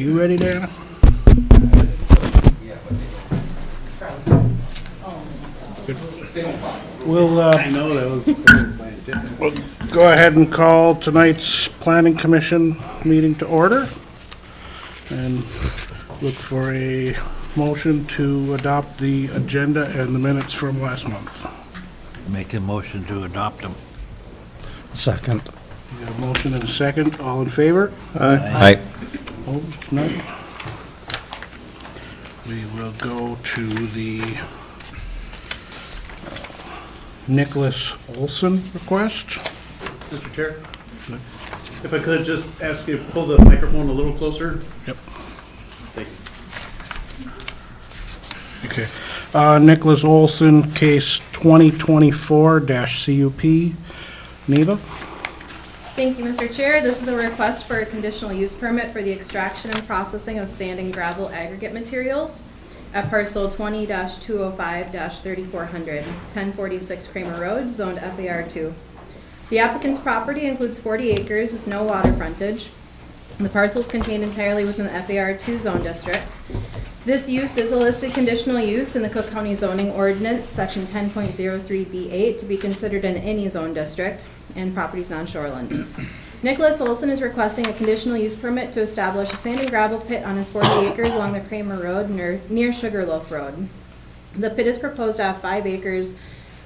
you ready, Dana? Good. We'll, I know that was sort of scientific. we'll go ahead and call tonight's Planning Commission meeting to order and look for a motion to adopt the agenda and the minutes from last month. Make a motion to adopt them. Second. We got a motion and a second. All in favor? Aye. Opposed? None? We will go to the Nicholas Olson request. Mr. Chair, if I could just ask you to pull the microphone a little closer. Yep. Thank you. Okay. Nicholas Olson, case 2024-CUP. Neva? Thank you, Mr. Chair. This is a request for a conditional use permit for the extraction and processing of sand and gravel aggregate materials at parcel 20-205-3400, 1046 Cramer Road, zoned FAR2. The applicant's property includes 40 acres with no water frontage. The parcel is contained entirely within the FAR2 zone district. This use is a listed conditional use in the Cook County Zoning Ordinance, section 10.03B8, to be considered in any zone district and properties non-shoreland. Nicholas Olson is requesting a conditional use permit to establish a sand and gravel pit on his 40 acres along the Cramer Road near Sugarloaf Road. The pit is proposed to have 5 acres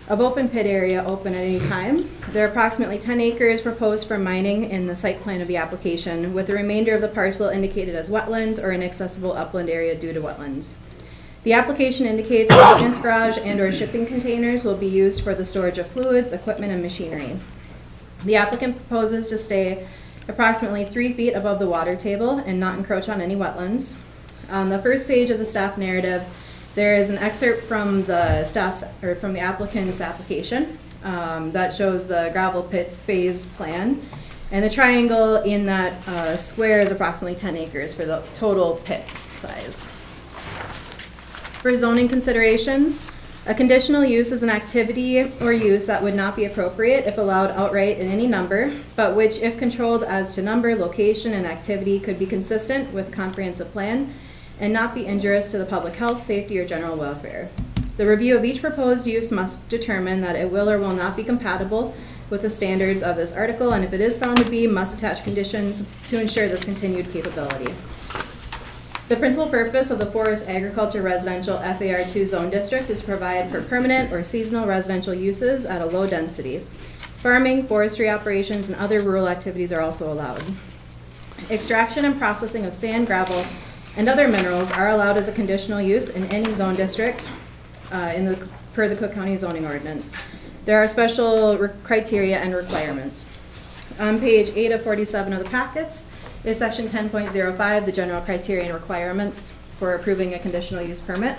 of open pit area open at any time. There are approximately 10 acres proposed for mining in the site plan of the application, with the remainder of the parcel indicated as wetlands or inaccessible upland area due to wetlands. The application indicates the maintenance garage and/or shipping containers will be used for the storage of fluids, equipment, and machinery. The applicant proposes to stay approximately 3 feet above the water table and not encroach on any wetlands. On the first page of the staff narrative, there is an excerpt from the from the applicant's application that shows the gravel pits phase plan, and the triangle in that square is approximately 10 acres for the total pit size. For zoning considerations, a conditional use is an activity or use that would not be appropriate if allowed outright in any number, but which, if controlled as to number, location, and activity, could be consistent with a comprehensive plan and not be injurious to the public health, safety, or general welfare. The review of each proposed use must determine that it will or will not be compatible with the standards of this article, and if it is found to be, must attach conditions to ensure this continued capability. The principal purpose of the Forest Agriculture Residential FAR2 Zone District is to provide for permanent or seasonal residential uses at a low density. Farming, forestry operations, and other rural activities are also allowed. Extraction and processing of sand, gravel, and other minerals are allowed as a conditional use in any zone district per the Cook County Zoning Ordinance. There are special criteria and requirements. On page 8 of 47 of the packets is section 10.05, the general criteria and requirements for approving a conditional use permit.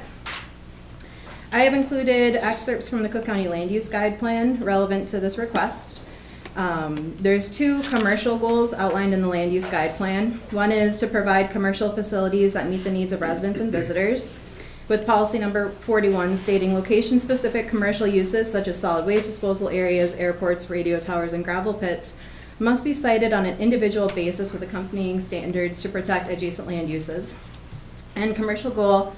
I have included excerpts from the Cook County Land Use Guide Plan relevant to this request. There's 2 commercial goals outlined in the Land Use Guide Plan. One is to provide commercial facilities that meet the needs of residents and visitors, with policy number 41 stating location-specific commercial uses such as solid waste disposal areas, airports, radio towers, and gravel pits must be cited on an individual basis with accompanying standards to protect adjacent land uses. And commercial goal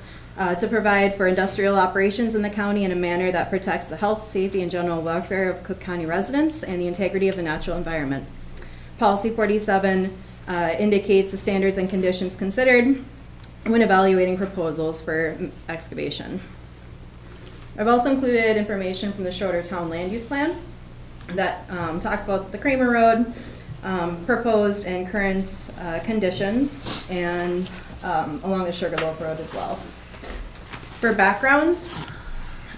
to provide for industrial operations in the county in a manner that protects the health, safety, and general welfare of Cook County residents and the integrity of the natural environment. Policy 47 indicates the standards and conditions considered when evaluating proposals for excavation. I've also included information from the Schroeder Town Land Use Plan that talks about the Cramer Road, proposed and current conditions, and along the Sugarloaf Road as well. For background,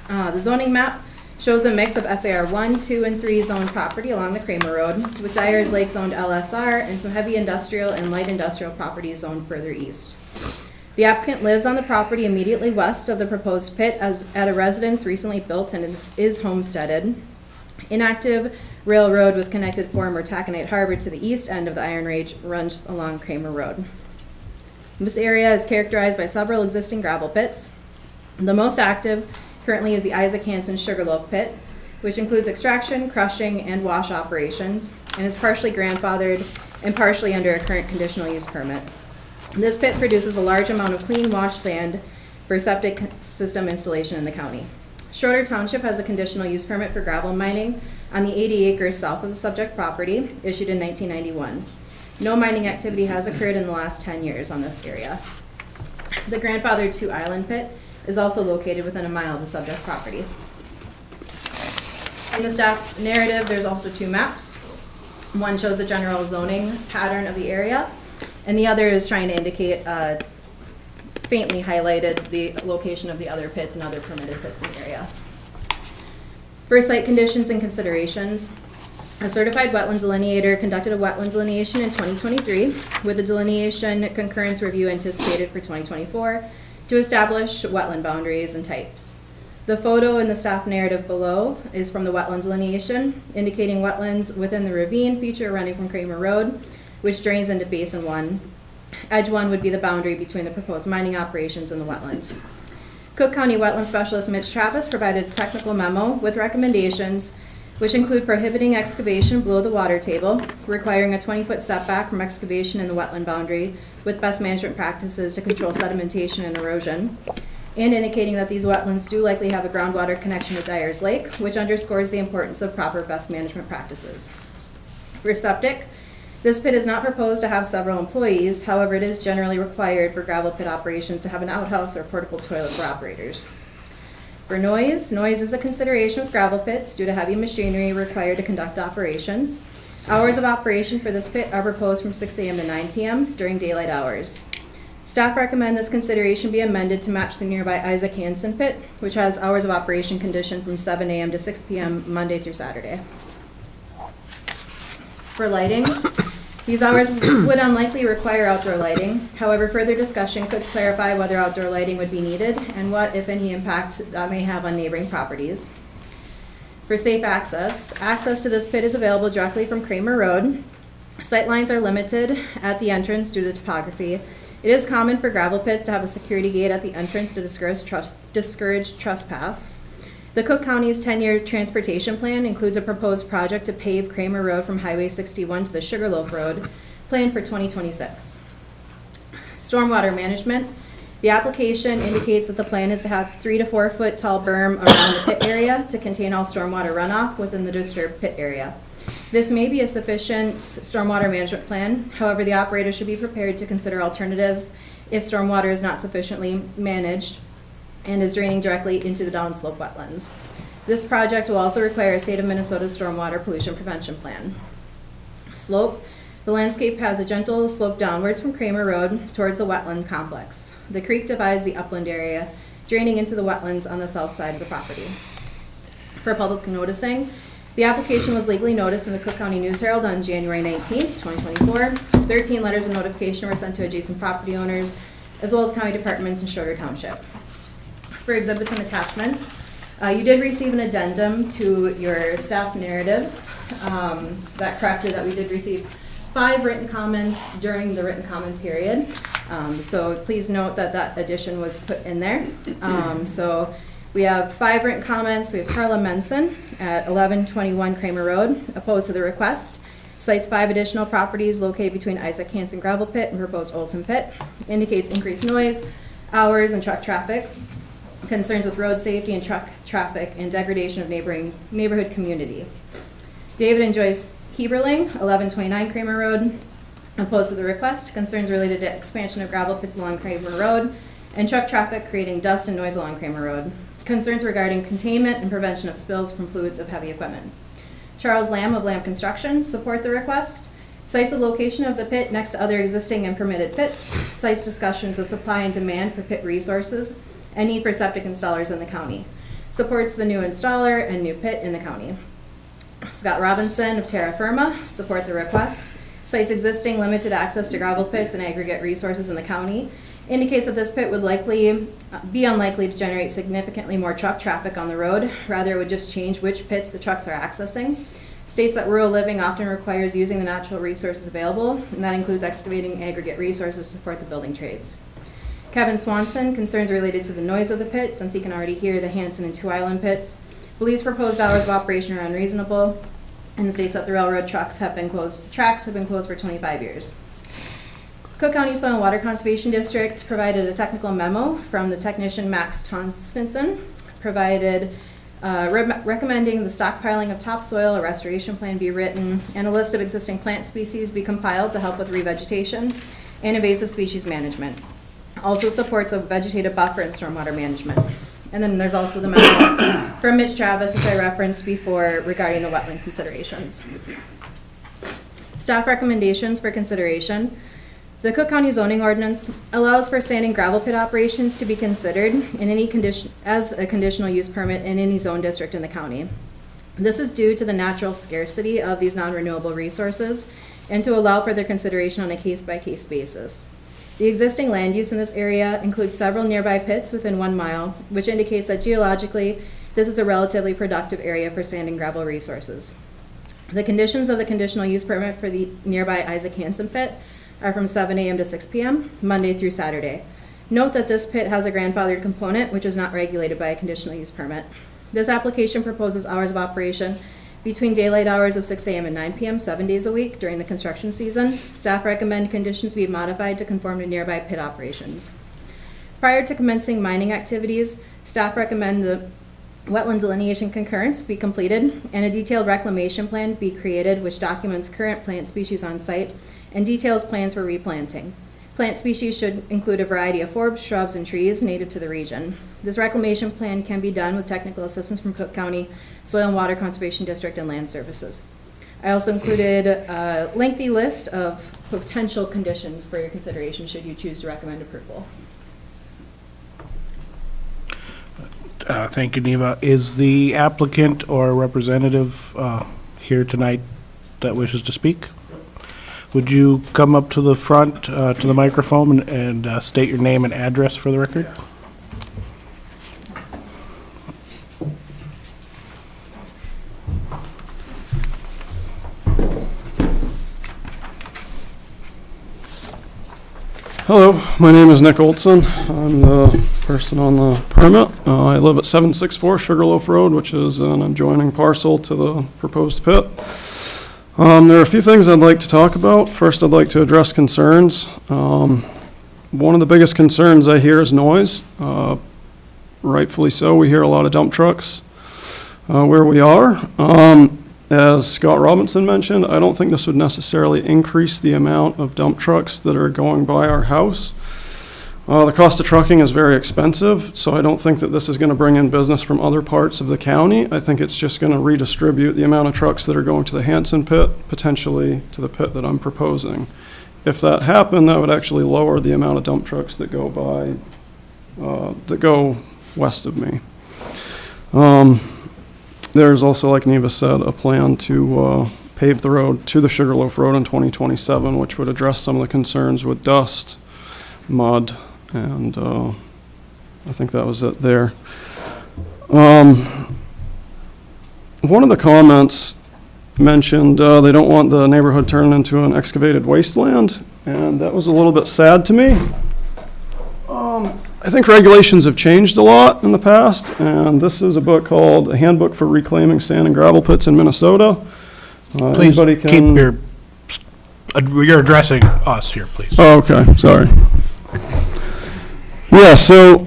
the zoning map shows a mix of FAR 1, 2, and 3 zoned property along the Cramer Road, with Dyers Lake zoned LSR and some heavy industrial and light industrial properties zoned further east. The applicant lives on the property immediately west of the proposed pit at a residence recently built and is homesteaded. Inactive railroad with connected former taconite harbor to the east end of the Iron Range runs along Cramer Road. This area is characterized by several existing gravel pits. The most active currently is the Isaac Hansen Sugarloaf pit, which includes extraction, crushing, and wash operations, and is partially grandfathered and partially under a current conditional use permit. This pit produces a large amount of clean wash sand for septic system installation in the county. Schroeder Township has a conditional use permit for gravel mining on the 80 acres south of the subject property, issued in 1991. No mining activity has occurred in the last 10 years on this area. The grandfathered 2 Island pit is also located within a mile of the subject property. In the staff narrative, there's also 2 maps. One shows the general zoning pattern of the area, and the other is trying to indicate, faintly highlighted, the location of the other pits and other permitted pits in the area. For site conditions and considerations, a certified wetland delineator conducted a wetland delineation in 2023 with a delineation concurrence review anticipated for 2024 to establish wetland boundaries and types. The photo in the staff narrative below is from the wetland delineation, indicating wetlands within the ravine feature running from Cramer Road, which drains into Basin 1. Edge 1 would be the boundary between the proposed mining operations and the wetland. Cook County Wetland Specialist Mitch Travis provided a technical memo with recommendations which include prohibiting excavation below the water table, requiring a 20-foot setback from excavation in the wetland boundary with best management practices to control sedimentation and erosion, and indicating that these wetlands do likely have a groundwater connection with Dyer's Lake, which underscores the importance of proper best management practices. For septic, this pit is not proposed to have several employees, however, it is generally required for gravel pit operations to have an outhouse or portable toilet for operators. For noise is a consideration with gravel pits due to heavy machinery required to conduct operations. Hours of operation for this pit are proposed from 6 a.m. to 9 p.m. during daylight hours. Staff recommend this consideration be amended to match the nearby Isaac Hansen pit, which has hours of operation conditioned from 7 a.m. to 6 p.m. Monday through Saturday. For lighting, these hours would unlikely require outdoor lighting. However, further discussion could clarify whether outdoor lighting would be needed and what, if any, impact that may have on neighboring properties. For safe access to this pit is available directly from Cramer Road. Sight lines are limited at the entrance due to topography. It is common for gravel pits to have a security gate at the entrance to discourage trespass. The Cook County's 10-year transportation plan includes a proposed project to pave Cramer Road from Highway 61 to the Sugarloaf Road, planned for 2026. Stormwater management. The application indicates that the plan is to have 3 to 4 foot tall berm around the pit area to contain all stormwater runoff within the disturbed pit area. This may be a sufficient stormwater management plan. However, the operator should be prepared to consider alternatives if stormwater is not sufficiently managed and is draining directly into the downslope wetlands. This project will also require a state of Minnesota stormwater pollution prevention plan. Slope. The landscape has a gentle slope downwards from Cramer Road towards the wetland complex. The creek divides the upland area, draining into the wetlands on the south side of the property. For public noticing, the application was legally noticed in the Cook County News Herald on January 19, 2024. 13 letters of notification were sent to adjacent property owners, as well as county departments in Schroeder Township. For exhibits and attachments, you did receive an addendum to your staff narratives that corrected that we did receive 5 written comments during the written comment period. So please note that that addition was put in there. So we have 5 written comments. We have Carla Menson at 1121 Cramer Road, opposed to the request. Cites 5 additional properties located between Isaac Hansen Gravel Pit and proposed Olson Pit. Indicates increased noise, hours, and truck traffic. Concerns with road safety and truck traffic and degradation of neighborhood community. David and Joyce Heberling, 1129 Cramer Road, opposed to the request. Concerns related to expansion of gravel pits along Cramer Road and truck traffic creating dust and noise along Cramer Road. Concerns regarding containment and prevention of spills from fluids of heavy equipment. Charles Lamb of Lamb Construction support the request. Cites the location of the pit next to other existing and permitted pits. Cites discussions of supply and demand for pit resources and need for septic installers in the county. Supports the new installer and new pit in the county. Scott Robinson of Terra Firma support the request. Cites existing limited access to gravel pits and aggregate resources in the county. Indicates that this pit would be unlikely to generate significantly more truck traffic on the road. Rather, it would just change which pits the trucks are accessing. States that rural living often requires using the natural resources available, and that includes excavating aggregate resources to support the building trades. Kevin Swanson, concerns related to the noise of the pit, since he can already hear the Hansen and 2 Island pits. Believes proposed hours of operation are unreasonable, and states that the railroad tracks have been closed for 25 years. Cook County Soil and Water Conservation District provided a technical memo from the technician Max Tonskinson, provided recommending the stockpiling of topsoil, a restoration plan be written, and a list of existing plant species be compiled to help with revegetation and invasive species management. Also supports a vegetative buffer and stormwater management. And then there's also the memo from Mitch Travis, which I referenced before regarding the wetland considerations. Staff recommendations for consideration. The Cook County zoning ordinance allows for sand and gravel pit operations to be considered in any condition as a conditional use permit in any zone district in the county. This is due to the natural scarcity of these non-renewable resources and to allow for their consideration on a case-by-case basis. The existing land use in this area includes several nearby pits within 1 mile, which indicates that geologically, this is a relatively productive area for sand and gravel resources. The conditions of the conditional use permit for the nearby Isaac Hansen pit are from 7 a.m. to 6 p.m., Monday through Saturday. Note that this pit has a grandfathered component, which is not regulated by a conditional use permit. This application proposes hours of operation between daylight hours of 6 a.m. and 9 p.m. 7 days a week during the construction season. Staff recommend conditions be modified to conform to nearby pit operations. Prior to commencing mining activities, staff recommend the wetland delineation concurrence be completed and a detailed reclamation plan be created which documents current plant species on site and details plans for replanting. Plant species should include a variety of forbs, shrubs, and trees native to the region. This reclamation plan can be done with technical assistance from Cook County Soil and Water Conservation District and Land Services. I also included a lengthy list of potential conditions for your consideration should you choose to recommend approval. Thank you, Neva. Is the applicant or representative here tonight that wishes to speak? Would you come up to the front, to the microphone and state your name and address for the record? Hello, my name is Nick Olson. I'm the person on the permit. I live at 764 Sugarloaf Road, which is an adjoining parcel to the proposed pit. There are a few things I'd like to talk about. First, I'd like to address concerns. One of the biggest concerns I hear is noise. Rightfully so, we hear a lot of dump trucks where we are. As Scott Robinson mentioned, I don't think this would necessarily increase the amount of dump trucks that are going by our house. The cost of trucking is very expensive, so I don't think that this is going to bring in business from other parts of the county. I think it's just going to redistribute the amount of trucks that are going to the Hansen pit, potentially to the pit that I'm proposing. If that happened, that would actually lower the amount of dump trucks that go by, that go west of me. There's also, like Neva said, a plan to pave the road to the Sugarloaf Road in 2027, which would address some of the concerns with dust, mud, and I think that was it there. One of the comments mentioned they don't want the neighborhood turned into an excavated wasteland, and that was a little bit sad to me. I think regulations have changed a lot in the past, and this is a book called A Handbook for Reclaiming Sand and Gravel Pits in Minnesota. Please keep you're addressing us here, please. Oh, okay, sorry. Yeah, so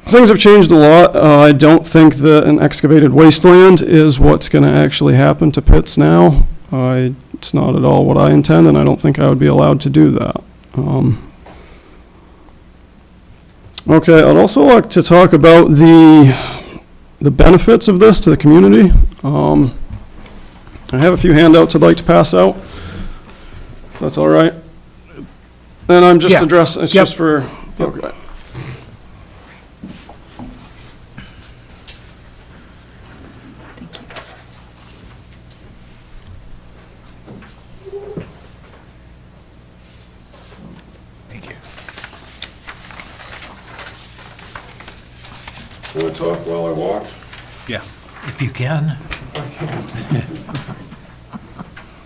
things have changed a lot. I don't think that an excavated wasteland is what's going to actually happen to pits now. It's not at all what I intend, and I don't think I would be allowed to do that. Okay, I'd also like to talk about the benefits of this to the community. I have a few handouts I'd like to pass out. If that's all right. And I'm just addressing, it's just for, okay. Thank you. Can I talk while I walk? Yeah. If you can.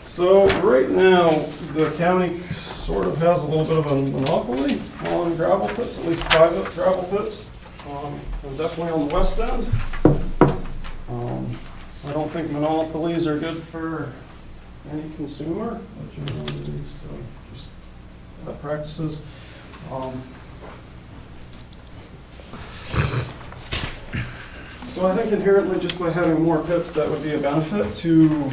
So right now, the county sort of has a little bit of a monopoly on gravel pits, at least private gravel pits, and definitely on the west end. I don't think monopolies are good for any consumer, but you know, needs to just practices. So I think inherently, just by having more pits, that would be a benefit to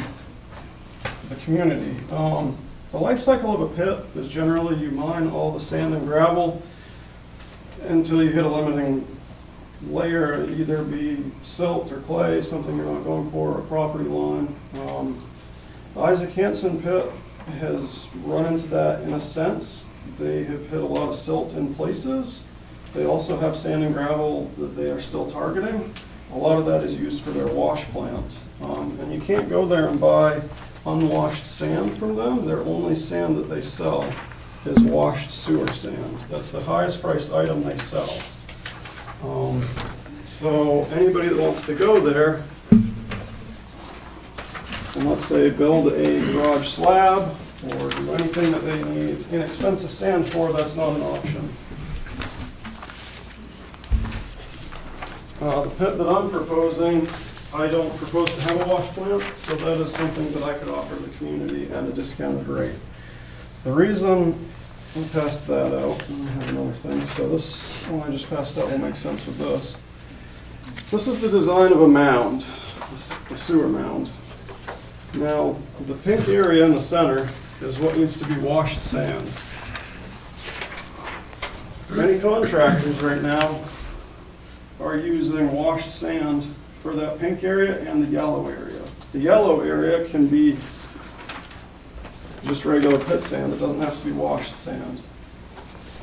the community. The life cycle of a pit is generally you mine all the sand and gravel until you hit a limiting layer, either be silt or clay, something you're not going for, or a property line. The Isaac Hansen pit has run into that in a sense. They have hit a lot of silt in places. They also have sand and gravel that they are still targeting. A lot of that is used for their wash plant. And you can't go there and buy unwashed sand from them. Their only sand that they sell is washed sewer sand. That's the highest priced item they sell. So anybody that wants to go there, and let's say build a garage slab or do anything that they need inexpensive sand for, that's not an option. The pit that I'm proposing, I don't propose to have a wash plant, so that is something that I could offer the community at a discounted rate. The reason we passed that out, and I have another thing, so this one I just passed out will make sense with this. This is the design of a mound, a sewer mound. Now, the pink area in the center is what needs to be washed sand. Many contractors right now are using washed sand for that pink area and the yellow area. The yellow area can be just regular pit sand. It doesn't have to be washed sand.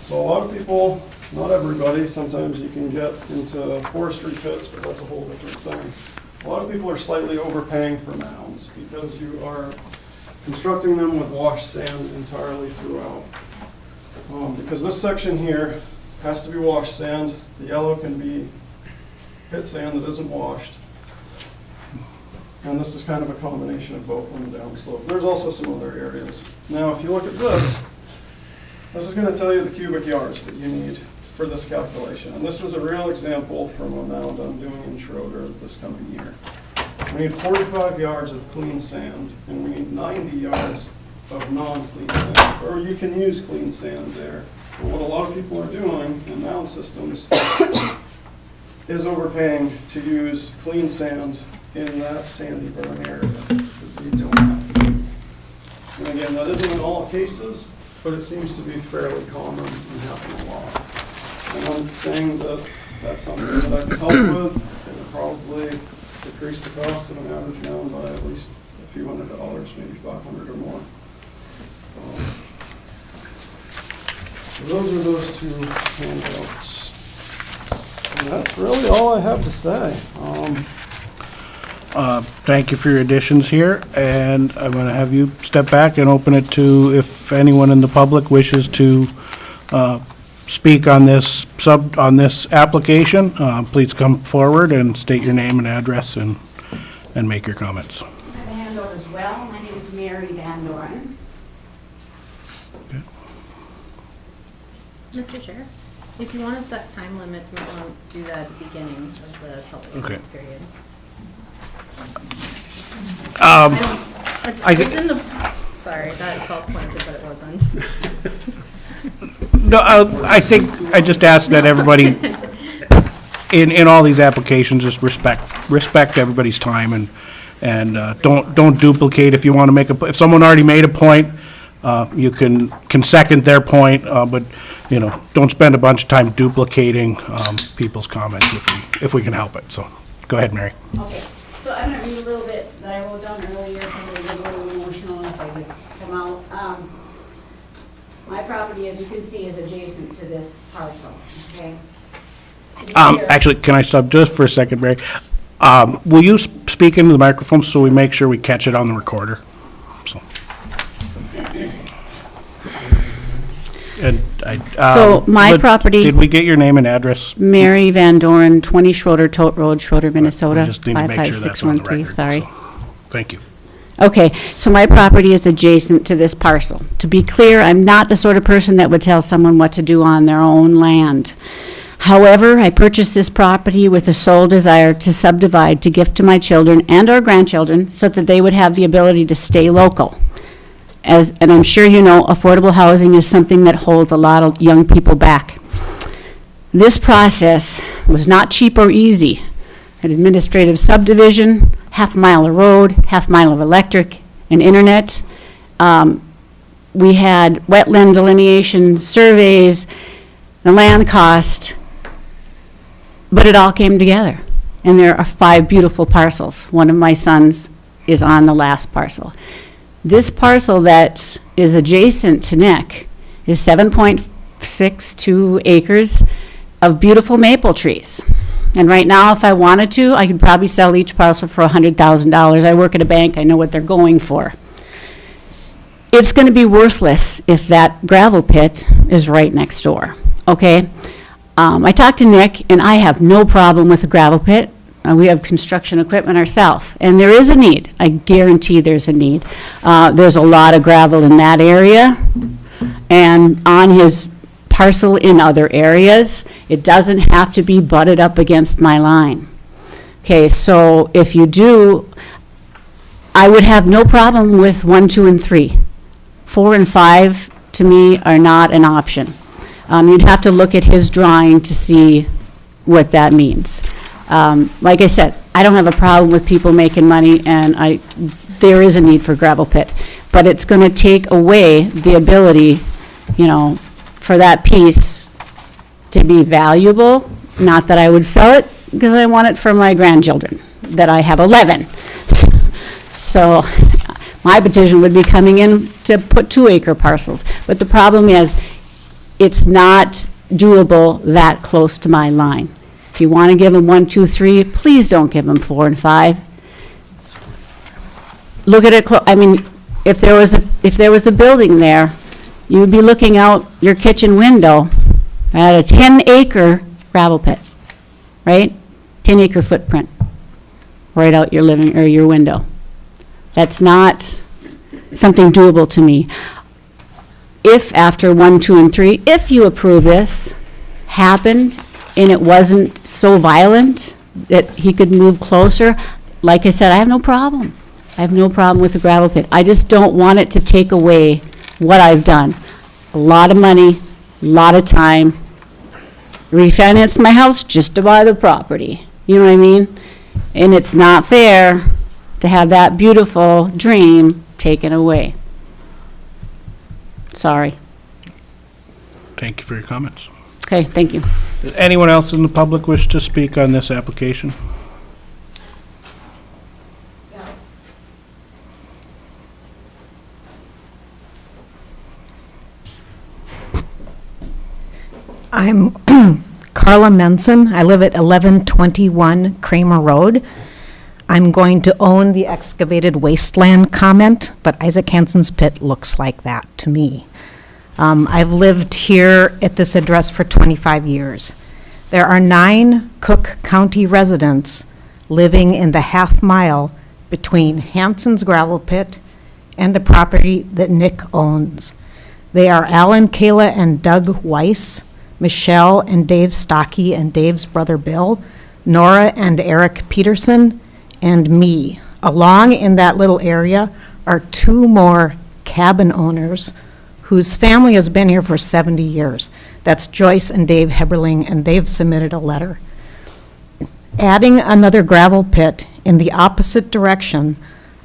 So a lot of people, not everybody, sometimes you can get into forestry pits, but that's a whole different thing. A lot of people are slightly overpaying for mounds because you are constructing them with washed sand entirely throughout. Because this section here has to be washed sand. The yellow can be pit sand that isn't washed. And this is kind of a combination of both on the downslope. There's also some other areas. Now, if you look at this is going to tell you the cubic yards that you need for this calculation. And this is a real example from a mound I'm doing in Schroeder this coming year. We need 45 yards of clean sand, and we need 90 yards of non-clean sand. Or you can use clean sand there. But what a lot of people are doing in mound systems is overpaying to use clean sand in that sandy burn area that you don't have to do. And again, that isn't in all cases, but it seems to be fairly common and happen a lot. And I'm saying that that's something that I can help with. It would probably decrease the cost of an average mound by at least a few $100, maybe $500 or more. So those are those two handouts. And that's really all I have to say. Thank you for your additions here, and I'm going to have you step back and open it to if anyone in the public wishes to speak on this application. Please come forward and state your name and address and make your comments. I have a handout as well. My name is Mary Van Doren. Mr. Chair, if you want to set time limits, we won't do that at the beginning of the public Okay. comment period. I It's in the, sorry, that felt pointed, but it wasn't. No, I think I just ask that everybody, in all these applications, just respect everybody's time and don't duplicate. If you want to make if someone already made a point, you can second their point, but, don't spend a bunch of time duplicating people's comments if we can help it. So, go ahead, Mary. Okay, so I'm going to read a little bit that I wrote down earlier, because I get a little emotional if I just come out. My property, as you can see, is adjacent to this parcel, okay? Actually, can I stop just for a second, Mary? Will you speak into the microphone so we make sure we catch it on the recorder? So. And So my property- Did we get your name and address? Mary Van Doren, 20 Schroeder Tote Road, Schroeder, Minnesota, We just need to make sure that's on the 55613, record. sorry. So, thank you. Okay, so my property is adjacent to this parcel. To be clear, I'm not the sort of person that would tell someone what to do on their own land. However, I purchased this property with a sole desire to subdivide, to gift to my children and our grandchildren, so that they would have the ability to stay local. and I'm sure you know, affordable housing is something that holds a lot of young people back. This process was not cheap or easy. An administrative subdivision, half mile of road, half mile of electric and internet. We had wetland delineation surveys, the land cost, but it all came together. And there are 5 beautiful parcels. One of my sons is on the last parcel. This parcel that is adjacent to Nick is 7.62 acres of beautiful maple trees. And right now, if I wanted to, I could probably sell each parcel for $100,000. I work at a bank, I know what they're going for. It's gonna be worthless if that gravel pit is right next door, okay? I talked to Nick, and I have no problem with a gravel pit. We have construction equipment ourselves, and there is a need. I guarantee there's a need. There's a lot of gravel in that area, and on his parcel in other areas. It doesn't have to be butted up against my line. Okay, so if you do, I would have no problem with 1, 2, and 3. 4 and 5, to me, are not an option. You'd have to look at his drawing to see what that means. Like I said, I don't have a problem with people making money, and there is a need for gravel pit, but it's going to take away the ability, you know, for that piece to be valuable. Not that I would sell it, because I want it for my grandchildren, that I have 11. So my petition would be coming in to put 2-acre parcels. But the problem is, it's not doable that close to my line. If you want to give them 1, 2, 3, please don't give them 4 and 5. Look at it, I mean, if there was a building there, you would be looking out your kitchen window at a 10-acre gravel pit, right? 10-acre footprint, right out your living, or your window. That's not something doable to me. If after 1, 2, and 3, if you approve this, happened, and it wasn't so violent that he could move closer, like I said, I have no problem. I have no problem with the gravel pit. I just don't want it to take away what I've done. A lot of money, a lot of time, refinanced my house just to buy the property. You know what I mean? And it's not fair to have that beautiful dream taken away. Sorry. Thank you for your comments. Okay, thank you. Does anyone else in the public wish to speak on this application? I'm Carla Menson. I live at 1121 Cramer Road. I'm going to own the excavated wasteland comment, but Isaac Hansen's pit looks like that to me. I've lived here at this address for 25 years. There are 9 Cook County residents living in the half mile between Hansen's gravel pit and the property that Nick owns. They are Alan, Kayla, and Doug Weiss, Michelle and Dave Stocky and Dave's brother Bill, Nora and Eric Peterson, and me. Along in that little area are 2 more cabin owners whose family has been here for 70 years. That's Joyce and Dave Heberling, and they've submitted a letter. Adding another gravel pit in the opposite direction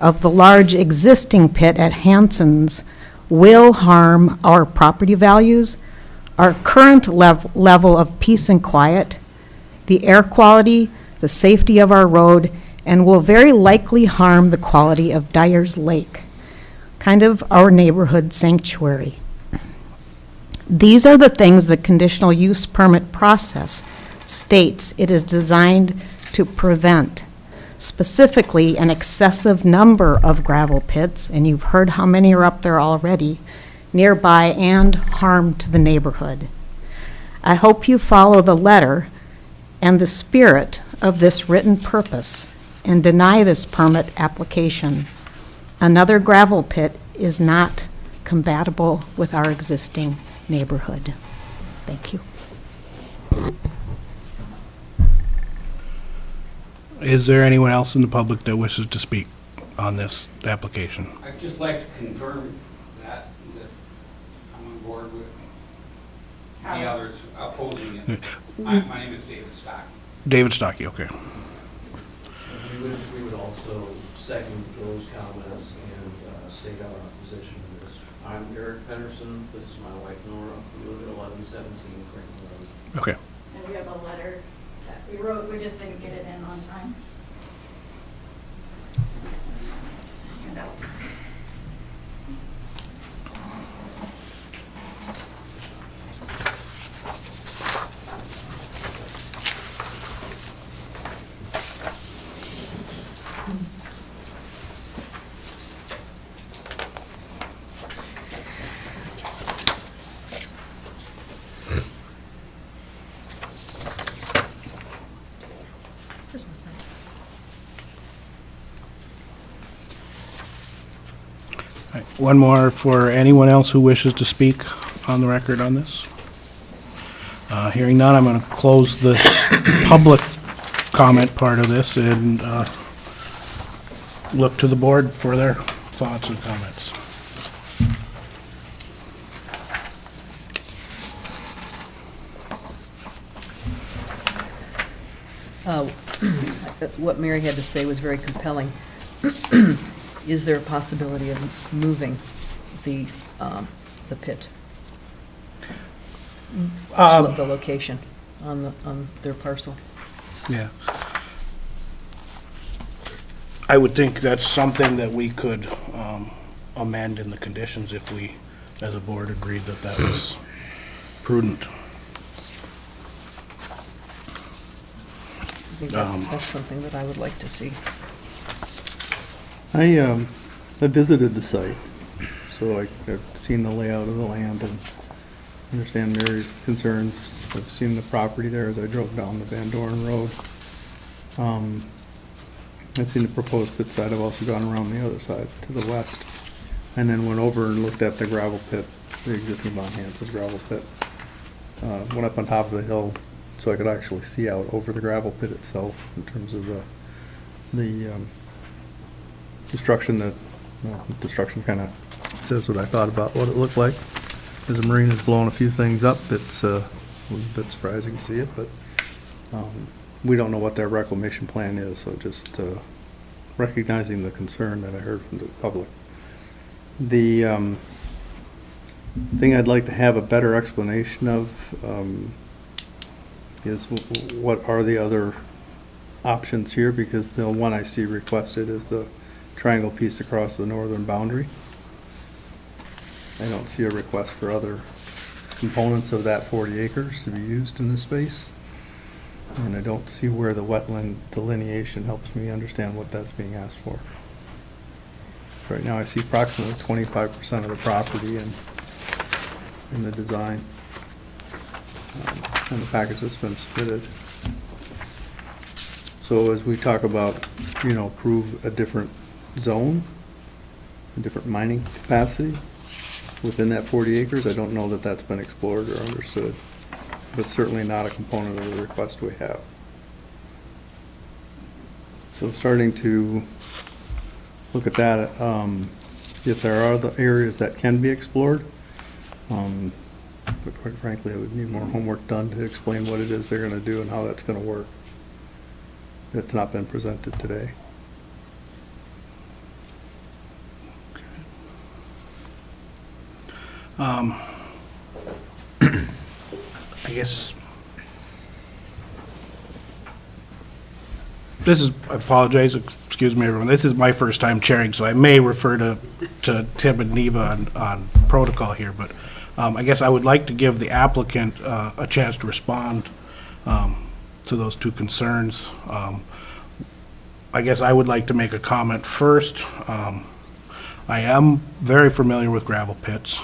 of the large existing pit at Hansen's will harm our property values, our current level of peace and quiet, the air quality, the safety of our road, and will very likely harm the quality of Dyer's Lake, kind of our neighborhood sanctuary. These are the things the conditional use permit process states it is designed to prevent. Specifically, an excessive number of gravel pits, and you've heard how many are up there already, nearby, and harm to the neighborhood. I hope you follow the letter and the spirit of this written purpose and deny this permit application. Another gravel pit is not compatible with our existing neighborhood. Thank you. Is there anyone else in the public that wishes to speak on this application? I'd just like to confirm with any others opposing it. My name is David Stock. David Stocky, okay. We would also second those comments and state our opposition to this. I'm Eric Pedersen, this is my wife Nora, we live at 1117 Cramer Road. Okay. And we have a letter that we wrote, we just didn't get it in on time. Hand out. All right, one more for anyone else who wishes to speak on the record on this. Hearing none, I'm going to close the public comment part of this and look to the board for their thoughts and comments. What Mary had to say was very compelling. Is there a possibility of moving the pit? The location on their parcel? Yeah. I would think that's something that we could amend in the conditions if we, as a board, agreed that that was prudent. I think that's something that I would like to see. I visited the site, so I've seen the layout of the land and understand Mary's concerns. I've seen the property there as I drove down the Van Doren Road. I've seen the proposed pit site. I've also gone around the other side to the west, and then went over and looked at the gravel pit, the existing Von Hansen's gravel pit. Went up on top of the hill so I could actually see out over the gravel pit itself in terms of the destruction that, well, destruction kind of says what I thought about what it looked like. As the marine has blown a few things up, it's a bit surprising to see it, but we don't know what their reclamation plan is, so just recognizing the concern that I heard from the public. The thing I'd like to have a better explanation of is what are the other options here, because the one I see requested is the triangle piece across the northern boundary. I don't see a request for other components of that 40 acres to be used in this space. And I don't see where the wetland delineation helps me understand what that's being asked for. Right now I see approximately 25% of the property in the design and the package that's been submitted. So as we talk about, you know, approve a different zone, a different mining capacity within that 40 acres, I don't know that that's been explored or understood, but certainly not a component of the request we have. So starting to look at that, if there are other areas that can be explored, but quite frankly, I would need more homework done to explain what it is they're going to do and how that's going to work. That's not been presented today. I guess this is, I apologize, excuse me everyone, this is my first time chairing, so I may refer to Tim and Neva on protocol here, but I guess I would like to give the applicant a chance to respond to those two concerns. I guess I would like to make a comment first. I am very familiar with gravel pits.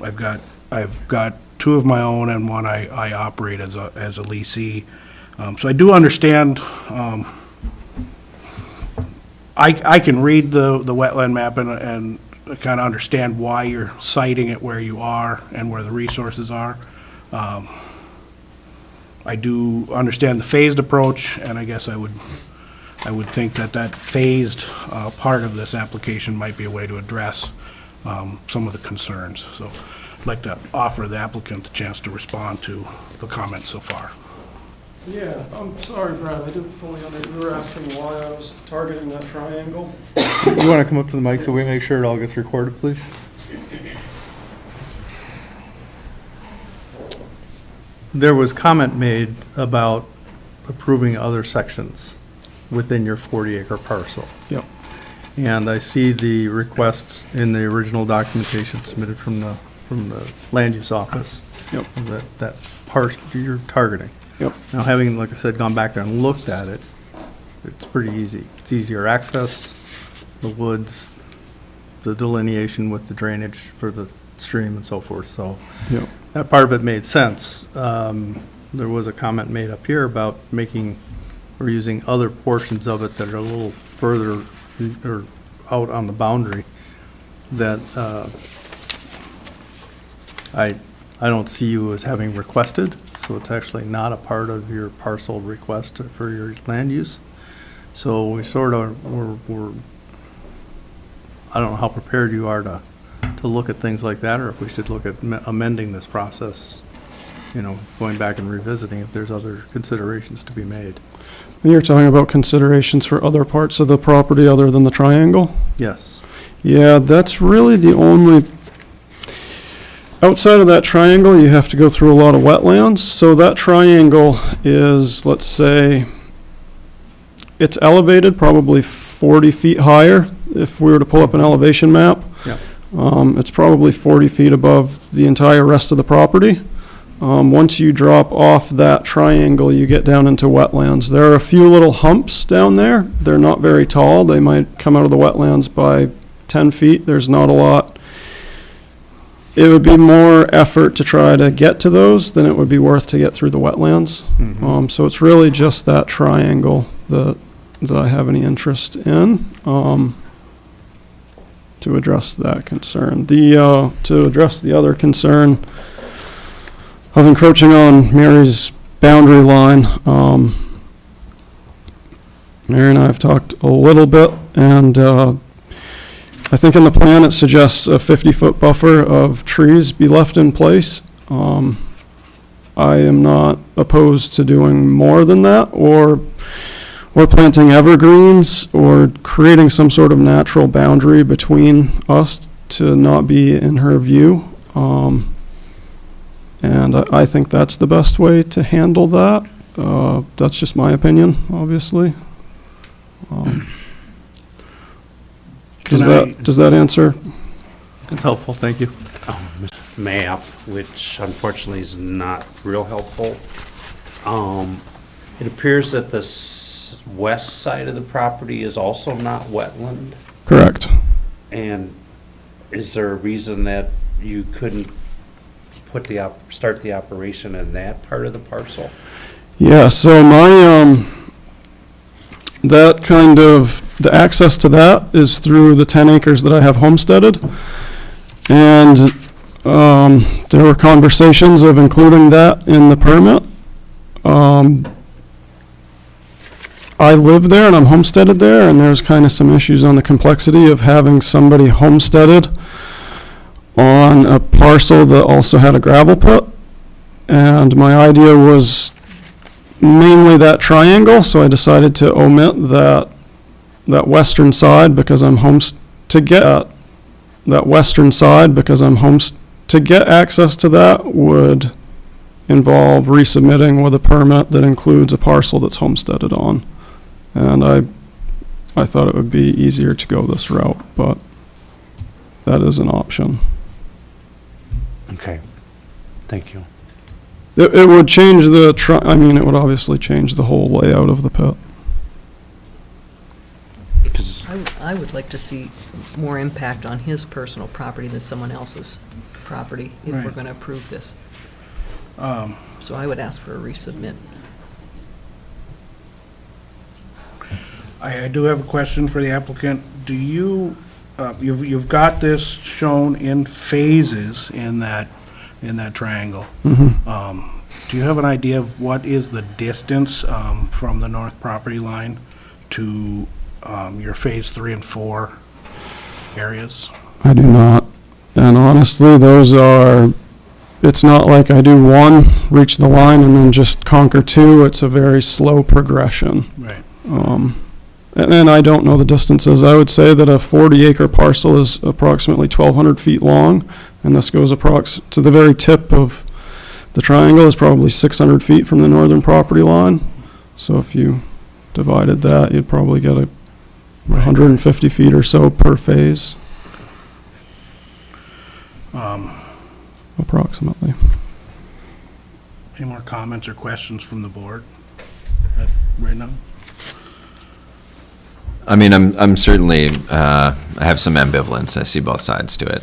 I've got two of my own and one I operate as a leasee. So I do understand, I can read the wetland map and kind of understand why you're citing it where you are and where the resources are. I do understand the phased approach, and I guess I would think that phased part of this application might be a way to address some of the concerns. So I'd like to offer the applicant the chance to respond to the comments so far. Yeah, I'm sorry, Brad, I didn't fully understand. You were asking why I was targeting that triangle. You want to come up to the mic so we make sure it all gets recorded, please? There was comment made about approving other sections within your 40-acre parcel. Yep. And I see the request in the original documentation submitted from the land use office. Yep. That parcel you're targeting. Yep. Now, having, like I said, gone back there and looked at it, it's pretty easy. It's easier access, the woods, the delineation with the drainage for the stream and so forth, so. Yep. That part of it made sense. There was a comment made up here about making, or using other portions of it that are a little further or out on the boundary that I don't see you as having requested, so it's actually not a part of your parcel request for your land use. So we sort of, we're I don't know how prepared you are to look at things like that, or if we should look at amending this process, you know, going back and revisiting if there's other considerations to be made. You're talking about considerations for other parts of the property other than the triangle? Yes. Yeah, that's really the only, outside of that triangle, you have to go through a lot of wetlands. So that triangle is, let's say, it's elevated probably 40 feet higher. If we were to pull up an elevation map, Yeah. It's probably 40 feet above the entire rest of the property. Once you drop off that triangle, you get down into wetlands. There are a few little humps down there. They're not very tall. They might come out of the wetlands by 10 feet. There's not a lot. It would be more effort to try to get to those than it would be worth to get through the wetlands. So it's really just that triangle that I have any interest in. To address that concern. To address the other concern of encroaching on Mary's boundary line, Mary and I have talked a little bit, and I think in the plan it suggests a 50-foot buffer of trees be left in place. I am not opposed to doing more than that, or planting evergreens, or creating some sort of natural boundary between us to not be in her view. And I think that's the best way to handle that. That's just my opinion, obviously. Does that answer? It's helpful, thank you. Map, which unfortunately is not real helpful. It appears that the west side of the property is also not wetland. Correct. And is there a reason that you couldn't start the operation in that part of the parcel? Yeah, so my, the access to that is through the 10 acres that I have homesteaded. And there were conversations of including that in the permit. I live there and I'm homesteaded there, and there's kind of some issues on the complexity of having somebody homesteaded on a parcel that also had a gravel pit. And my idea was mainly that triangle, so I decided to omit that western side because I'm to get access to that would involve resubmitting with a permit that includes a parcel that's homesteaded on. And I thought it would be easier to go this route, but that is an option. Okay, thank you. It would change it would obviously change the whole layout of the pit. I would like to see more impact on his personal property than someone else's property if we're Right. going to approve this. So I would ask for a resubmit. I do have a question for the applicant. Do you, you've got this shown in phases in that triangle. Do you have an idea of what is the distance from the north property line to your phase 3 and 4 areas? I do not. And honestly, it's not like I do one, reach the line, and then just conquer two. It's a very slow progression. Right. And I don't know the distances. I would say that a 40-acre parcel is approximately 1,200 feet long, and this goes to the very tip of the triangle is probably 600 feet from the northern property line. So if you divided that, you'd probably get 150 feet or so per phase, approximately. Any more comments or questions from the board right now? I mean, I'm certainly, I have some ambivalence. I see both sides to it,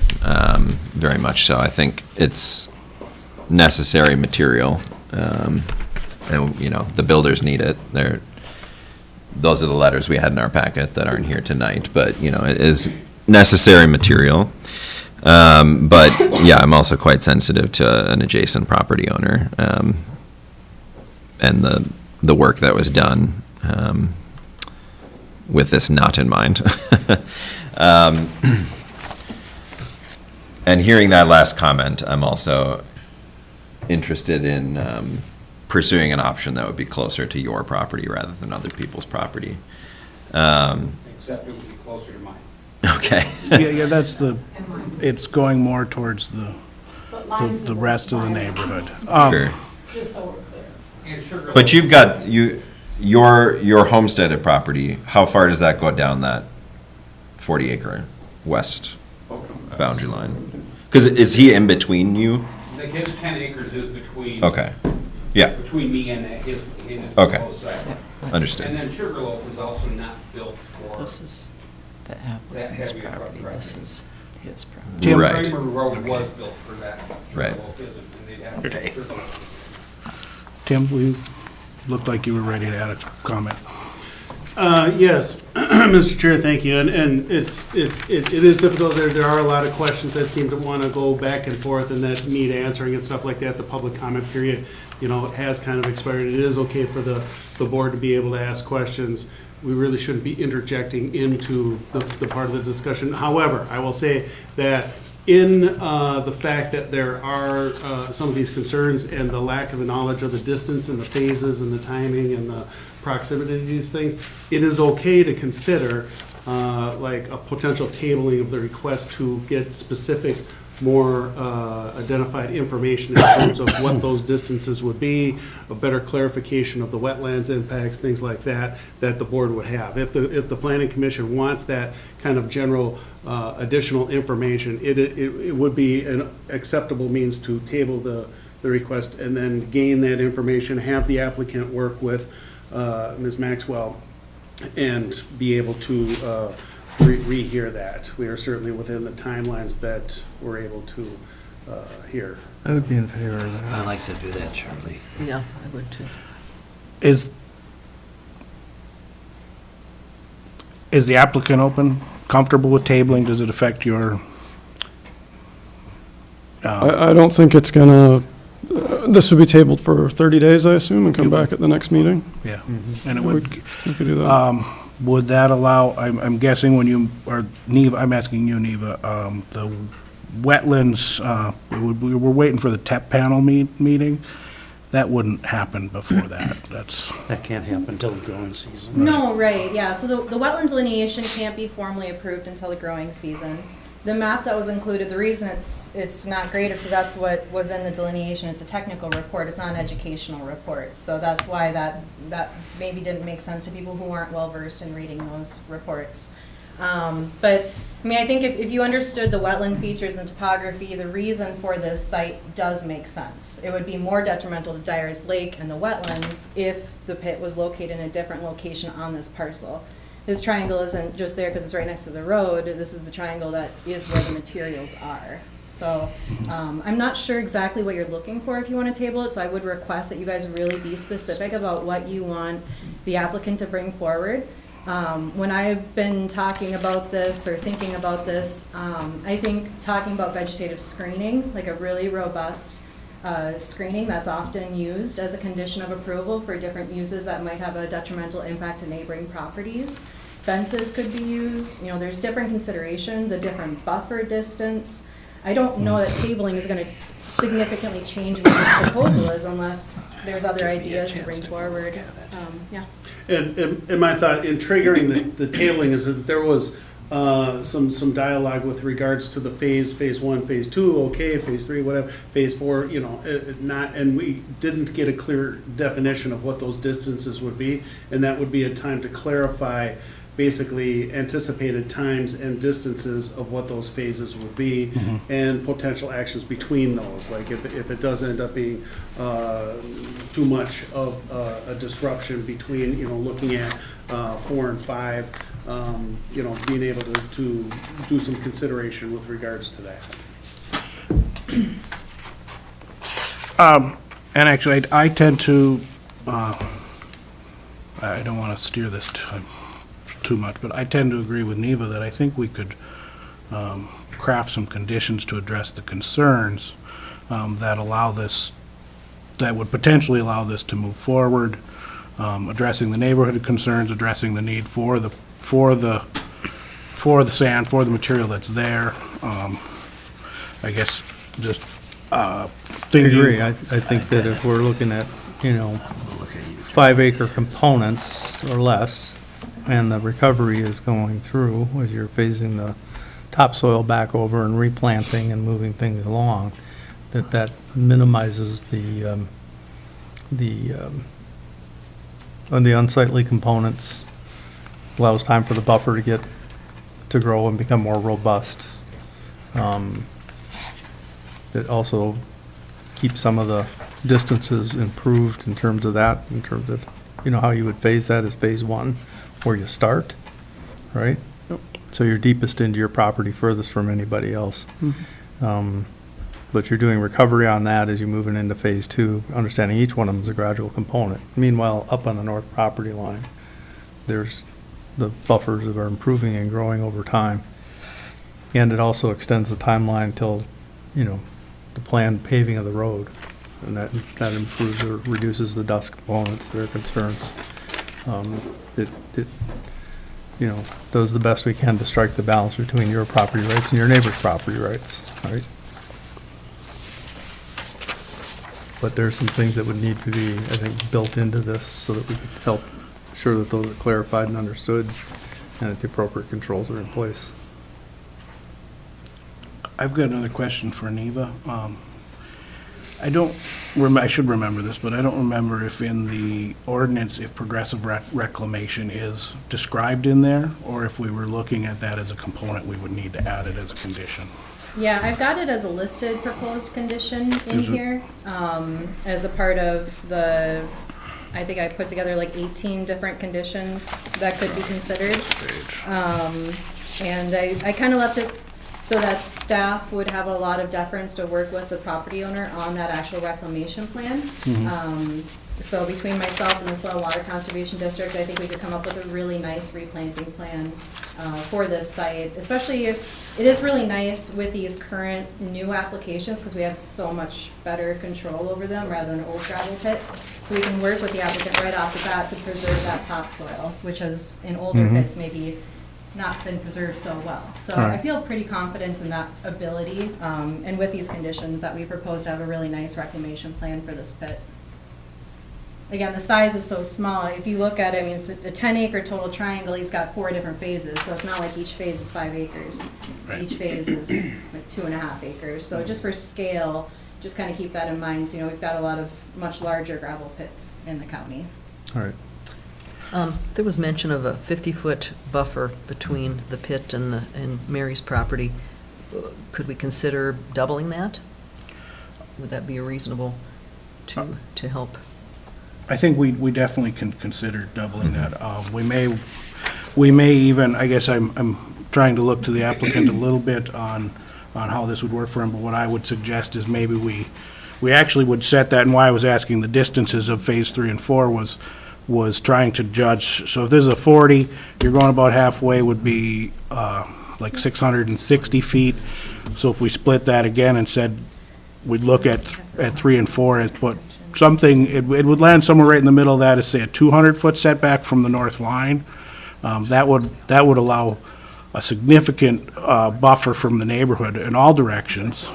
very much so. I think it's necessary material, and, you know, the builders need it. Those are the letters we had in our packet that aren't here tonight, but, you know, it is necessary material. But, yeah, I'm also quite sensitive to an adjacent property owner, and the work that was done, with this not in mind. And hearing that last comment, I'm also interested in pursuing an option that would be closer to your property rather than other people's property. Except it would be closer to mine. Okay. Yeah, it's going more towards the rest of the neighborhood. Sure. Just so we're clear. And Sugar But Loaf- you've got, your homesteaded property, how far does that go down that 40-acre west boundary line? Because is he in between you? Like his 10 acres is between. Okay, yeah, Between me and his Okay. proposed site. understood. And then Sugarloaf is also not built for This is the that applicant's heavy a truck property, this traffic. is his property. Tim? Right. Cramer Road was built for that. Right. Sugarloaf isn't, and they'd have Okay. Sugarloaf. Tim, you looked like you were ready to add a comment. Yes, Mr. Chair, thank you. And it is difficult. There are a lot of questions that seem to want to go back and forth and that need answering and stuff like that. The public comment period, you know, has kind of expired. It is okay for the board to be able to ask questions. We really shouldn't be interjecting into the part of the discussion. However, I will say that in the fact that there are some of these concerns and the lack of the knowledge of the distance and the phases and the timing and the proximity to these things, it is okay to consider like a potential tabling of the request to get specific, more identified information in terms of what those distances would be, a better clarification of the wetlands impacts, things like that, that the board would have. If the planning commission wants that kind of general additional information, it would be an acceptable means to table the request and then gain that information, have the applicant work with Ms. Maxwell and be able to rehear that. We are certainly within the timelines that we're able to hear. I would be in favor of that. I'd like to do that, Charlie. Yeah, I would too. Is the applicant comfortable with tabling? Does it affect your? I don't think it's gonna, this would be tabled for 30 days, I assume, and come back at the next meeting? Yeah, and it would. We could do that. Would that allow, I'm guessing when you, or Neva, I'm asking you, Neva, the wetlands, we were waiting for the TEP panel meeting. That wouldn't happen before that. That can't happen until the growing season. No, right, yeah, so the wetland delineation can't be formally approved until the growing season. The map that was included, the reason it's not great is because that's what was in the delineation. It's a technical report, it's not an educational report. So that's why that maybe didn't make sense to people who aren't well-versed in reading those reports. But, I mean, I think if you understood the wetland features and topography, the reason for this site does make sense. It would be more detrimental to Dyer's Lake and the wetlands if the pit was located in a different location on this parcel. This triangle isn't just there because it's right next to the road. This is the triangle that is where the materials are. So I'm not sure exactly what you're looking for if you want to table it, so I would request that you guys really be specific about what you want the applicant to bring forward. When I've been talking about this or thinking about this, I think talking about vegetative screening, like a really robust screening that's often used as a condition of approval for different uses that might have a detrimental impact to neighboring properties. Fences could be used, you know, there's different considerations, a different buffer distance. I don't know that tabling is gonna significantly change what this proposal is unless there's other ideas to bring forward. Yeah. And my thought in triggering the tabling is that there was some dialogue with regards to the phase 1, phase 2, okay, phase 3, whatever, phase 4, you know, not, and we didn't get a clear definition of what those distances would be, and that would be a time to clarify basically anticipated times and distances of what those phases would be, and potential actions between those. Like if it does end up being too much of a disruption between, you know, looking at 4 and 5, you know, being able to do some consideration with regards to that. And actually, I tend to, I don't want to steer this too much, but I tend to agree with Neva that I think we could craft some conditions to address the concerns that allow this, that would potentially allow this to move forward, addressing the neighborhood concerns, addressing the need for the sand, for the material that's there. I guess just I thinking. agree. I think that if we're looking at, you know, 5-acre components or less, and the recovery is going through as you're phasing the topsoil back over and replanting and moving things along, that minimizes the unsightly components, allows time for the buffer to grow and become more robust. It also keeps some of the distances improved in terms of that, in terms of, you know, how you would phase that as phase 1, where you start, right? Yep. So you're deepest into your property, furthest from anybody else. But you're doing recovery on that as you're moving into phase 2, understanding each one of them is a gradual component. Meanwhile, up on the north property line, there's the buffers that are improving and growing over time. And it also extends the timeline until, you know, the planned paving of the road. And that improves or reduces the dust components, their concerns. It you know, does the best we can to strike the balance between your property rights and your neighbor's property rights, right? But there's some things that would need to be, I think, built into this so that we can help ensure that those are clarified and understood and that the appropriate controls are in place. I've got another question for Neva. I should remember this, but I don't remember if in the ordinance, if progressive reclamation is described in there, or if we were looking at that as a component, we would need to add it as a condition. Yeah, I've got it as a listed proposed condition in here, as a part of the, I think I put together like 18 different conditions that could be considered. And I kind of left it so that staff would have a lot of deference to work with the property owner on that actual reclamation plan. So between myself and the Soil Water Conservation District, I think we could come up with a really nice replanting plan for this site, especially if it is really nice with these current new applications because we have so much better control over them rather than old gravel pits. So we can work with the applicant right off the bat to preserve that topsoil, which has in older pits maybe not been preserved so well. So I feel pretty confident in that ability, and with these conditions that we propose to have a really nice reclamation plan for this pit. Again, the size is so small. If you look at it, I mean, it's a 10-acre total triangle. He's got 4 different phases, so it's not like each phase is 5 acres. Right. Each phase is like 2.5 acres. So just for scale, just kind of keep that in mind. You know, we've got a lot of much larger gravel pits in the county. All right. There was mention of a 50-foot buffer between the pit and Mary's property. Could we consider doubling that? Would that be reasonable to help? I think we definitely can consider doubling that. We may even, I guess I'm trying to look to the applicant a little bit on how this would work for him, but what I would suggest is maybe we actually would set that, and why I was asking the distances of phase 3 and 4 was trying to judge. So if this is a 40, you're going about halfway would be like 660 feet. So if we split that again and said we'd look at 3 and 4 as put something, it would land somewhere right in the middle of that, is say a 200-foot setback from the north line. That would allow a significant buffer from the neighborhood in all directions,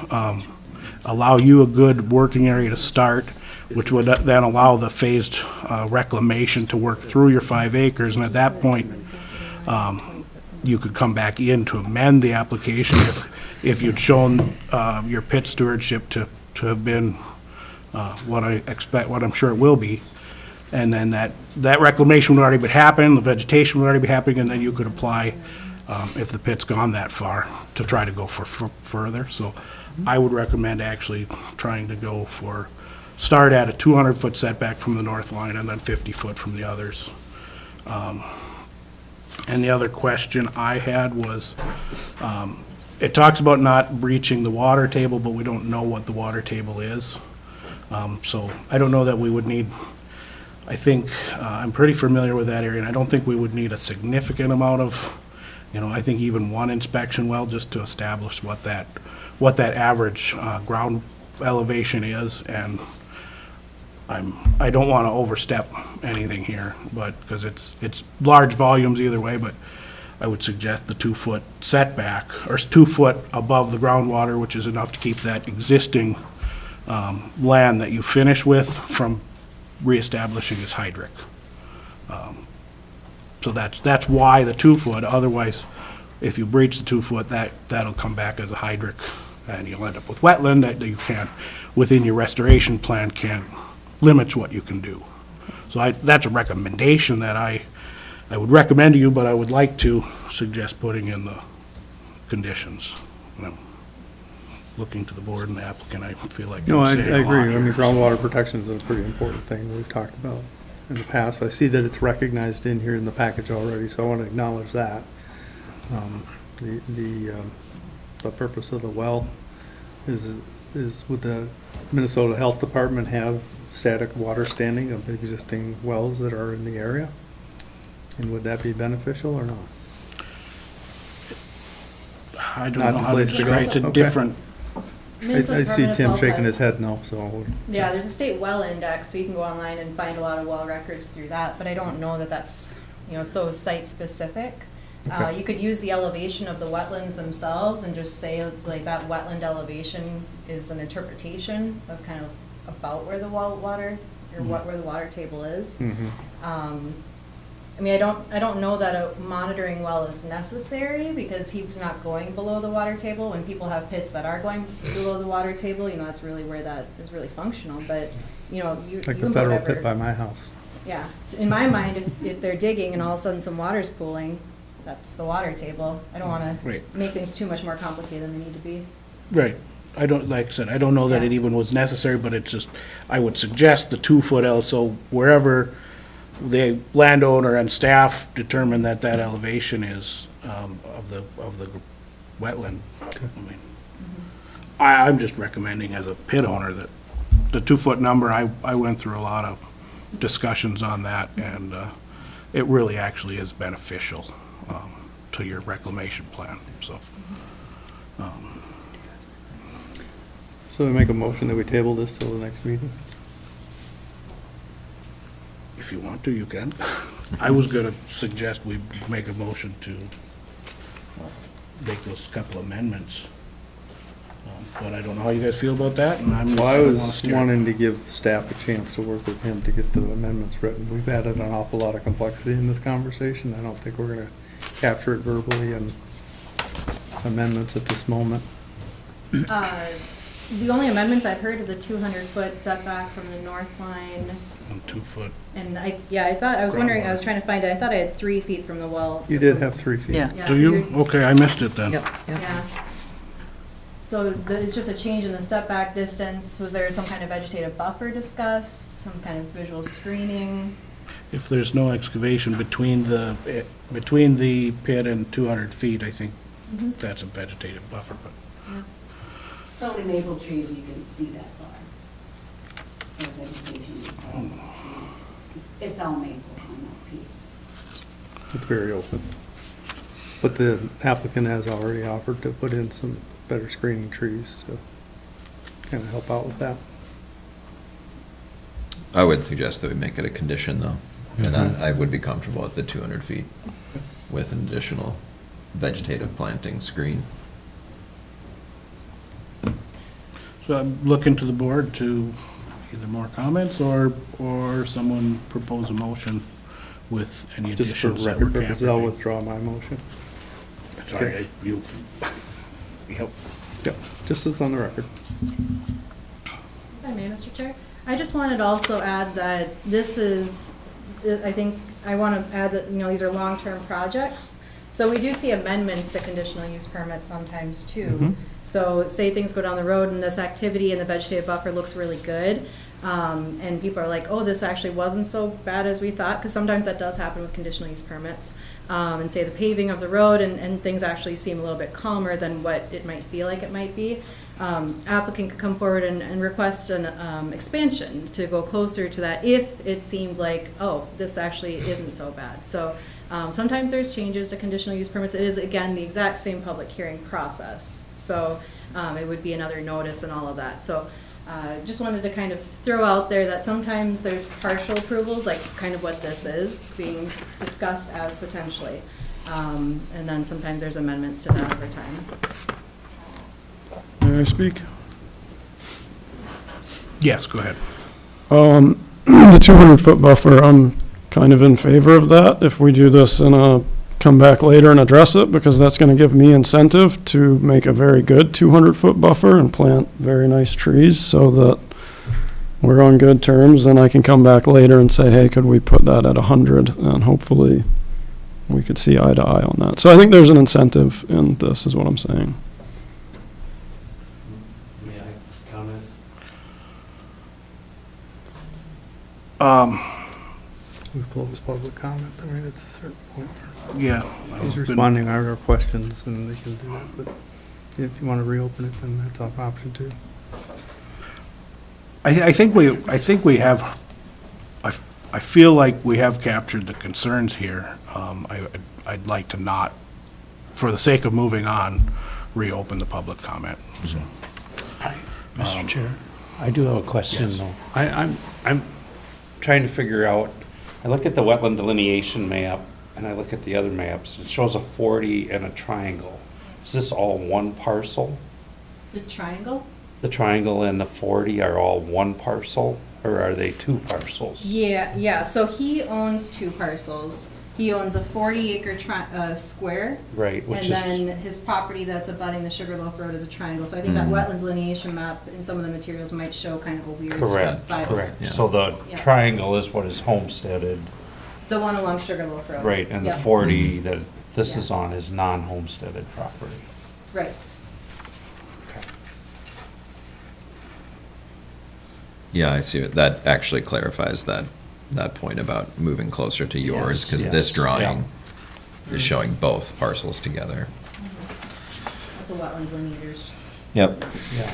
allow you a good working area to start, which would then allow the phased reclamation to work through your 5 acres, and at that point, you could come back in to amend the application if you'd shown your pit stewardship to have been what I expect, what I'm sure it will be. And then that reclamation would already be happening, the vegetation would already be happening, and then you could apply, if the pit's gone that far, to try to go for further. So I would recommend actually trying to go for, start at a 200-foot setback from the north line and then 50 foot from the others. And the other question I had was, it talks about not breaching the water table, but we don't know what the water table is. So I don't know that we would need, I think, I'm pretty familiar with that area, and I don't think we would need a significant amount of, I think even one inspection well just to establish what that average ground elevation is, and I don't want to overstep anything here, but, because it's large volumes either way, but I would suggest the 2-foot setback, or 2 foot above the groundwater, which is enough to keep that existing land that you finish with from reestablishing as hydric. So that's why the 2 foot, otherwise, if you breach the 2 foot, that'll come back as a hydric, and you'll end up with wetland that you can't, within your restoration plan, can't, limits what you can do. So that's a recommendation that I would recommend to you, but I would like to suggest putting in the conditions. Looking to the board and the applicant, I feel like No, I I'm saying a lot agree. I here. mean, groundwater protection is a pretty important thing we've talked about in the past. I see that it's recognized in here in the package already, so I want to acknowledge that. The purpose of the well is would the Minnesota Health Department have static water standing of existing wells that are in the area? And would that be beneficial or not? I don't Not know the how to place to go? describe, it's a Okay. different, I see Tim shaking his head no, so. Yeah, there's a state well index, so you can go online and find a lot of well records through that, but I don't know that that's, so site-specific. Okay. You could use the elevation of the wetlands themselves and just say, like, that wetland elevation is an interpretation of kind of about where the water, or where the water table is. Mhm. I mean, I don't know that a monitoring well is necessary, because he's not going below the water table. When people have pits that are going below the water table, that's really where that is really functional, but, you Like can the put federal whatever- pit by my house. Yeah, in my mind, if they're digging and all of a sudden some water's pooling, that's the water table. I don't wanna Right. make things too much more complicated than they need to be. right. I don't, like I said, I don't know that it Yeah. even was necessary, but it's just, I would suggest the 2 foot L, so wherever the landowner and staff determine that elevation is, of the wetland. I mean, I'm just recommending as a pit owner that the 2 foot number, I went through a lot of discussions on that, and it really actually is beneficial to your reclamation plan, so. So we make a motion that we table this till the next meeting? If you want to, you can. I was gonna suggest we make a motion to make those couple amendments. But I don't know how you guys feel about that, and I'm. Well, I don't wanna was steer. wanting to give staff a chance to work with him to get the amendments written. We've added an awful lot of complexity in this conversation. I don't think we're gonna capture it verbally in amendments at this moment. The only amendments I've heard is a 200-foot setback from the north line. And 2 foot. And I was wondering, I was trying to find it, I thought I had 3 feet from the well. You did have 3 feet. Yeah. Yeah, Do so you? you're- Okay, I missed it then. Yep, yep. Yeah. So it's just a change in the setback distance. Was there some kind of vegetative buffer discussed, some kind of visual screening? If there's no excavation between the pit and 200 feet, I think that's a vegetative buffer, but. It's only maple trees, you can see that far. So vegetation, trees. It's all maple on that piece. It's very open. But the applicant has already offered to put in some better screening trees to kind of help out with that. I would suggest that we make it a condition, though, and I would be comfortable at the 200 feet with an additional vegetative planting screen. So I'm looking to the board to either more comments or someone propose a motion with any Just for additions that record were purposes, I'll campered. withdraw my motion. Sorry, you. Yep. Yep, just as on the record. If I may, Mr. Chair, I just wanted to also add that this is, I think, I want to add that, these are long-term projects. So we do see amendments to conditional use permits sometimes too. So say things go down the road and this activity in the vegetative buffer looks really good. And people are like, oh, this actually wasn't so bad as we thought, because sometimes that does happen with conditional use permits. And say the paving of the road and things actually seem a little bit calmer than what it might feel like it might be. Applicant could come forward and request an expansion to go closer to that if it seemed like, oh, this actually isn't so bad. So sometimes there's changes to conditional use permits. It is, again, the exact same public hearing process. So it would be another notice and all of that. So just wanted to kind of throw out there that sometimes there's partial approvals, like kind of what this is being discussed as potentially. And then sometimes there's amendments to that over time. May I speak? Yes, go ahead. The 200-foot buffer, I'm kind of in favor of that. If we do this and come back later and address it, because that's going to give me incentive to make a very good 200-foot buffer and plant very nice trees so that we're on good terms, and I can come back later and say, hey, could we put that at 100? And hopefully we could see eye to eye on that. So I think there's an incentive in this, is what I'm saying. May I comment? We close public comment, I mean, it's a certain point. Yeah. He's responding to our questions, and they can do that, but if you want to reopen it, then that's an option too. I think we have, I feel like we have captured the concerns here. I'd like to not, for the sake of moving on, reopen the public comment. So, Mr. Chair, I do have a question yes. though. I'm trying to figure out, I look at the wetland delineation map and I look at the other maps. It shows a 40 and a triangle. Is this all one parcel? The triangle? The triangle and the 40 are all one parcel, or are they two parcels? Yeah, so he owns two parcels. He owns a 40-acre square. Right, which and is. then his property that's abutting the Sugarloaf Road is a triangle. So I think that wetlands delineation map in some of the materials might show kind of a weird Correct, vibe. correct. Yeah. So the Yeah. triangle is what is homesteaded, The one along Sugarloaf Road. right, and the Yep. 40 that this Yeah. is on is non-homesteaded property. Right. Okay. Yeah, I see it. That actually clarifies that point about moving closer to yours, because Yes, this yes, drawing is showing both parcels together. That's a wetland delineators. Yep. Yeah.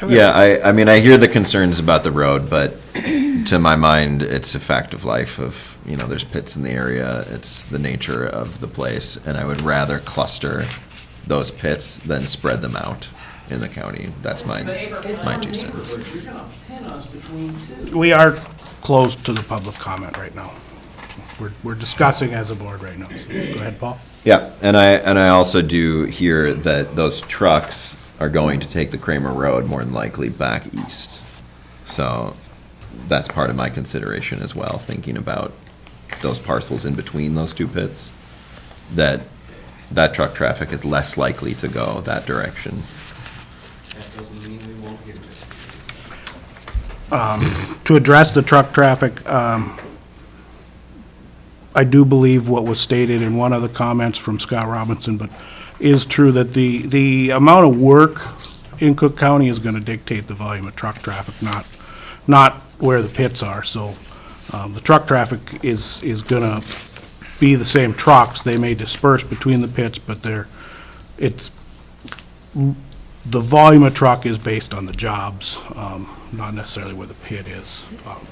Yeah, I mean, I hear the concerns about the road, but to my mind, it's a fact of life of, there's pits in the area, it's the nature of the place, and I would rather cluster those pits than spread them out in the county. That's my 2 cents. You're gonna pin us between two. We are closed to the public comment right now. We're discussing as a board right now. So go ahead, Paul. Yeah, and I also do hear that those trucks are going to take the Cramer Road more than likely back east. So that's part of my consideration as well, thinking about those parcels in between those two pits, that truck traffic is less likely to go that direction. That doesn't mean we won't get it. To address the truck traffic, I do believe what was stated in one of the comments from Scott Robinson, but is true that the amount of work in Cook County is going to dictate the volume of truck traffic, not where the pits are. So the truck traffic is going to be the same trucks. They may disperse between the pits, but the volume of truck is based on the jobs, not necessarily where the pit is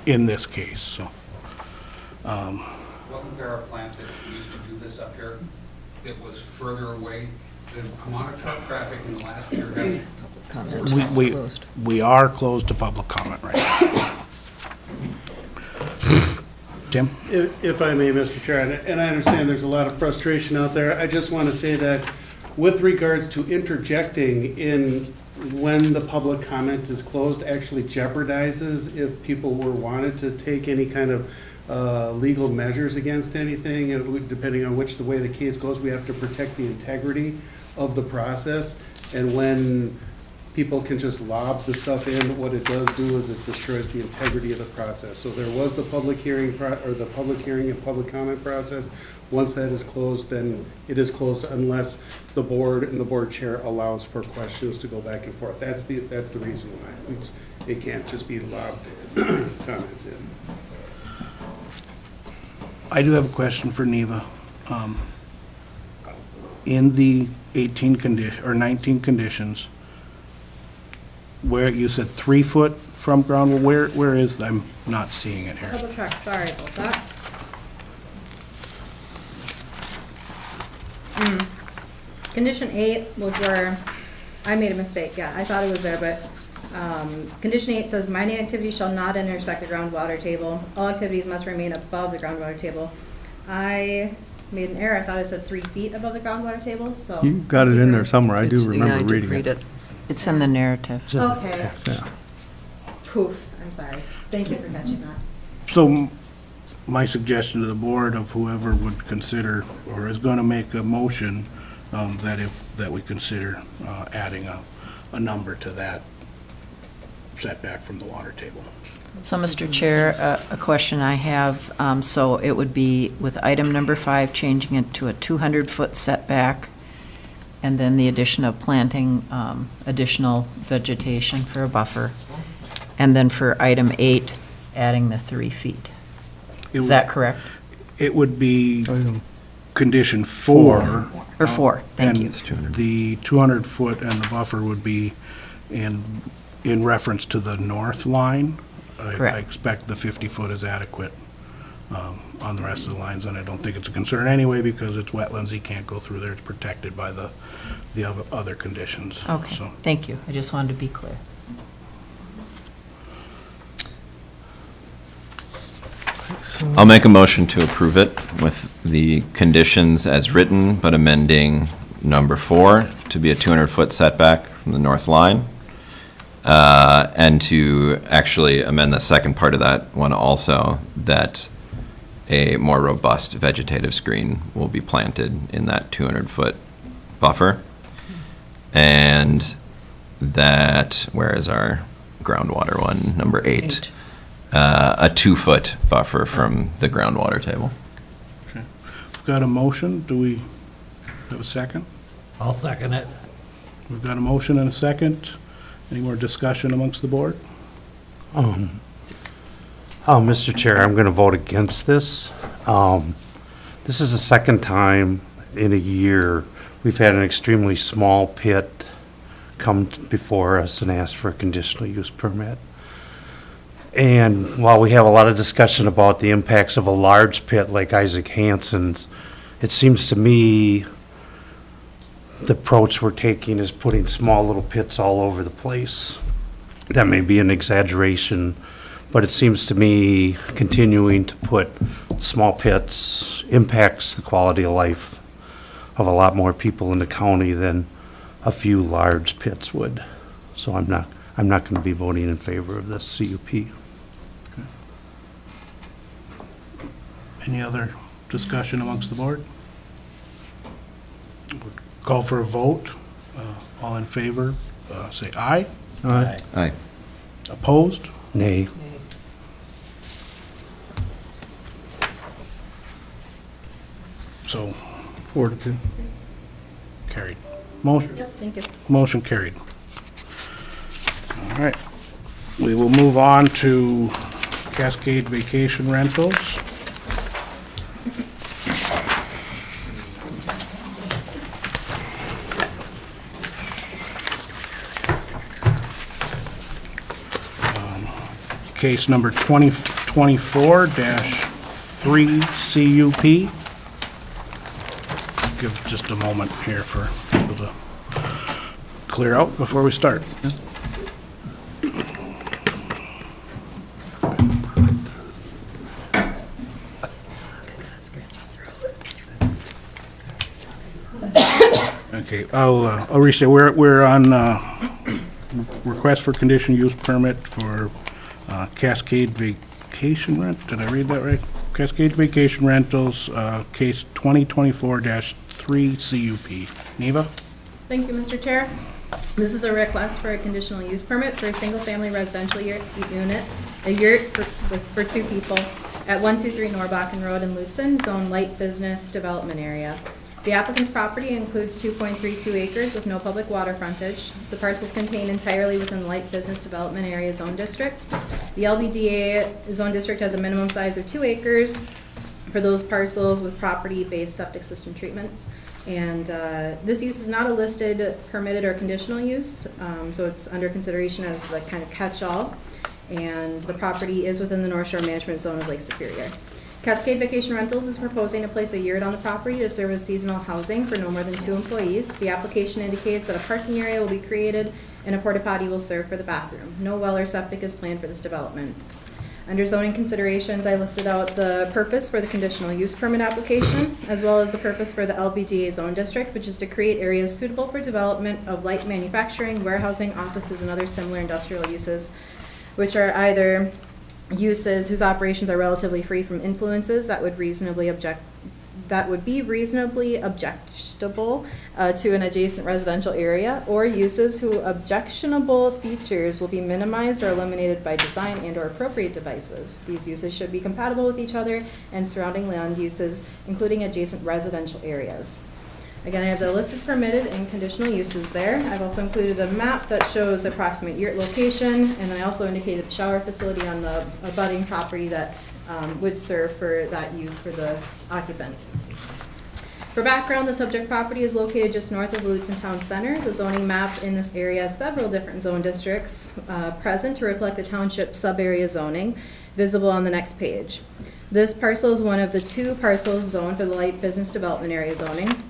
in this case. So. Wasn't there a plant that used to do this up here that was further away? The amount of truck traffic in the last year had Comment is closed. We are closed to public comment right now. Tim? If I may, Mr. Chair, and I understand there's a lot of frustration out there, I just want to say that with regards to interjecting in when the public comment is closed actually jeopardizes if people were wanted to take any kind of legal measures against anything, depending on the way the case goes, we have to protect the integrity of the process. And when people can just lob the stuff in, what it does do is it destroys the integrity of the process. So there was the public hearing, the public hearing and public comment process. Once that is closed, then it is closed unless the board and the board chair allows for questions to go back and forth. That's the reason why. It can't just be lobbed comments in. I do have a question for Neva. In the 19 conditions, where you said 3 foot from ground, where is, I'm not seeing it here. Double check, sorry about that. Condition 8 was where I made a mistake, yeah, I thought it was there, but, condition 8 says mining activities shall not intersect the groundwater table. All activities must remain above the groundwater table. I made an error, I thought it said 3 feet above the groundwater table, so. You got it in there somewhere, I do It's- yeah, I remember did reading read it. It's in the narrative. Okay, Yeah. poof, I'm sorry, thank you for catching that. So my suggestion to the board of whoever would consider or is going to make a motion that we consider adding a number to that setback from the water table. So, Mr. Chair, a question I have, so it would be with item number 5, changing it to a 200-foot setback, and then the addition of planting additional vegetation for a buffer, and then for item 8, adding the 3 feet. Is that correct? It would be condition 4. Or 4, thank you. And the 200-foot and the buffer would be in reference to the north line. I Correct. expect the 50-foot is adequate on the rest of the lines, and I don't think it's a concern anyway, because it's wetlands, he can't go through there, it's protected by the other conditions. Okay, So, thank you. I just wanted to be clear. I'll make a motion to approve it with the conditions as written, but amending number 4 to be a 200-foot setback from the north line. And to actually amend the second part of that one also, that a more robust vegetative screen will be planted in that 200-foot buffer. And that, where is our groundwater one, number 8? A 2-foot buffer from the groundwater table. okay. We've got a motion, do we have a second? I'll second it. We've got a motion and a second. Any more discussion amongst the board? Mr. Chair, I'm going to vote against this. This is the second time in a year we've had an extremely small pit come before us and ask for a conditional use permit. And while we have a lot of discussion about the impacts of a large pit like Isaac Hansen's, it seems to me the approach we're taking is putting small little pits all over the place. That may be an exaggeration, but it seems to me continuing to put small pits impacts the quality of life of a lot more people in the county than a few large pits would. So I'm not going to be voting in favor of this CUP. Any other discussion amongst the board? Call for a vote. All in favor, say aye. Aye. Aye. Opposed? Nay. So 4-2. carried. Motion, Yep, thank you. motion carried. All right. We will move on to Cascade Vacation Rentals. Case number 2024-3 CUP. Give just a moment here for people to clear out before we start. I'll restate, we're on request for conditional use permit for Cascade Vacation Rent, did I read that right? Cascade Vacation Rentals, case 2024-3 CUP. Neva? Thank you, Mr. Chair. This is a request for a conditional use permit for a single-family residential unit, a yurt for 2 people at 123 Norbakken Rd in Lutsen, zone Light Business Development area. The applicant's property includes 2.32 acres with no public water frontage. The parcels contained entirely within the Light Business Development Area Zone District. The LBDA Zone District has a minimum size of 2 acres for those parcels with property-based septic system treatment. And this use is not a listed, permitted, or conditional use, so it's under consideration as the kind of catch-all. And the property is within the North Shore Management Zone of Lake Superior. Cascade Vacation Rentals is proposing to place a yurt on the property to serve as seasonal housing for no more than 2 employees. The application indicates that a parking area will be created and a porta potty will serve for the bathroom. No well or septic is planned for this development. Under zoning considerations, I listed out the purpose for the conditional use permit application, as well as the purpose for the LBDA zone district, which is to create areas suitable for development of light manufacturing, warehousing, offices, and other similar industrial uses, which are either uses whose operations are relatively free from influences that would be reasonably objectionable to an adjacent residential area, or uses whose objectionable features will be minimized or eliminated by design and or appropriate devices. These uses should be compatible with each other and surrounding land uses, including adjacent residential areas. Again, I have the listed permitted and conditional uses there. I've also included a map that shows the approximate yurt location, and I also indicated the shower facility on the abutting property that would serve for that use for the occupants. For background, the subject property is located just north of Lutsen Town Center. The zoning map in this area has several different zone districts present to reflect the township sub-area zoning, visible on the next page. This parcel is one of the 2 parcels zoned for the Light Business Development Area zoning.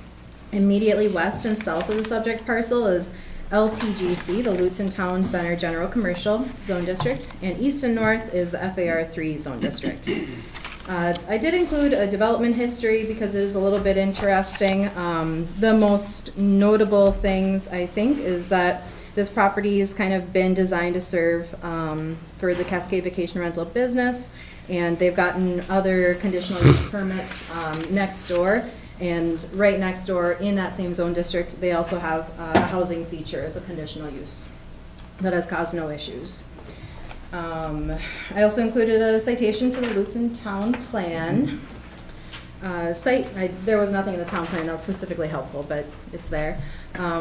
Immediately west and south of the subject parcel is LTGC, the Lutsen Town Center General Commercial Zone District, and east and north is the FAR 3 Zone District. I did include a development history because it is a little bit interesting. The most notable things, I think, is that this property has kind of been designed to serve for the Cascade Vacation Rental business, and they've gotten other conditional use permits next door. And right next door in that same zone district, they also have a housing feature as a conditional use that has caused no issues. I also included a citation to the Lutsen Town Plan. There was nothing in the town plan that was specifically helpful, but it's there.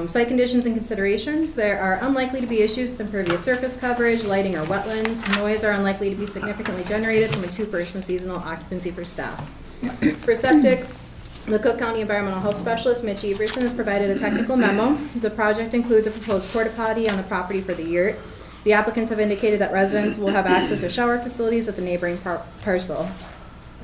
Site conditions and considerations. There are unlikely to be issues with impervious surface coverage, lighting, or wetlands. Noise are unlikely to be significantly generated from a 2-person seasonal occupancy for staff. For septic, the Cook County Environmental Health Specialist, Mitch Everson, has provided a technical memo. The project includes a proposed porta potty on the property for the yurt. The applicants have indicated that residents will have access to shower facilities at the neighboring parcel.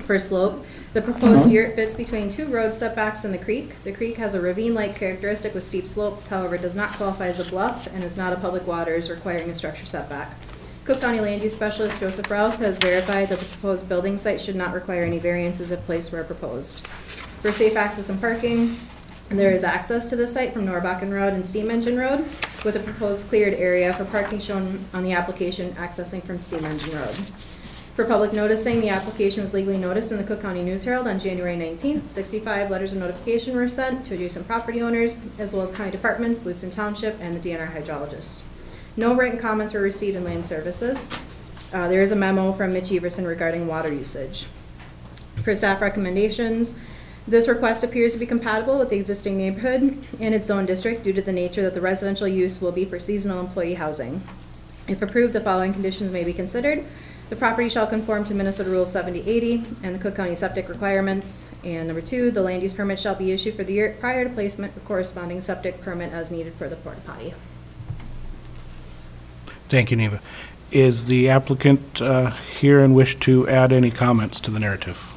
For slope, the proposed yurt fits between 2 road setbacks in the creek. The creek has a ravine-like characteristic with steep slopes, however, does not qualify as a bluff and is not a public waters requiring a structure setback. Cook County Land Use Specialist Joseph Routh has verified that the proposed building site should not require any variances if placed where proposed. For safe access and parking, there is access to the site from Norbakken Rd and Steam Engine Road, with a proposed cleared area for parking shown on the application accessing from Steam Engine Road. For public noticing, the application was legally noticed in the Cook County News Herald on January 19th. 65 letters of notification were sent to adjacent property owners, as well as county departments, Lutsen Township, and the DNR hydrologist. No written comments were received in land services. There is a memo from Mitch Everson regarding water usage. For staff recommendations, this request appears to be compatible with the existing neighborhood and its zone district due to the nature that the residential use will be for seasonal employee housing. If approved, the following conditions may be considered. The property shall conform to Minnesota Rule 7080 and the Cook County septic requirements. And number 2, the land use permit shall be issued for the yurt prior to placement with corresponding septic permit as needed for the porta potty. Thank you, Neva. Is the applicant here and wish to add any comments to the narrative?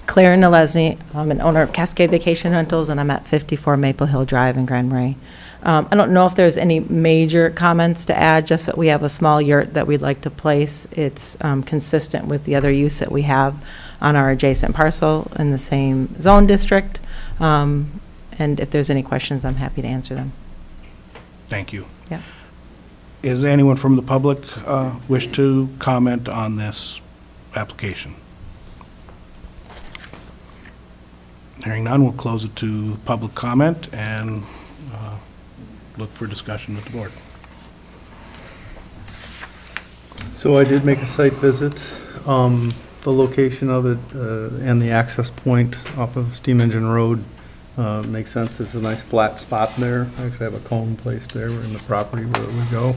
Claire Nalesny. I'm an owner of Cascade Vacation Rentals, and I'm at 54 Maple Hill Drive in Grand Marais. I don't know if there's any major comments to add, just that we have a small yurt that we'd like to place. It's consistent with the other use that we have on our adjacent parcel in the same zone district. And if there's any questions, I'm happy to answer them. Thank you. Yeah. Is anyone from the public wish to comment on this application? Hearing none, we'll close it to public comment and look for discussion with the board. So I did make a site visit. The location of it and the access point off of Steam Engine Road makes sense. It's a nice flat spot there. I actually have a cone placed there in the property where it would go.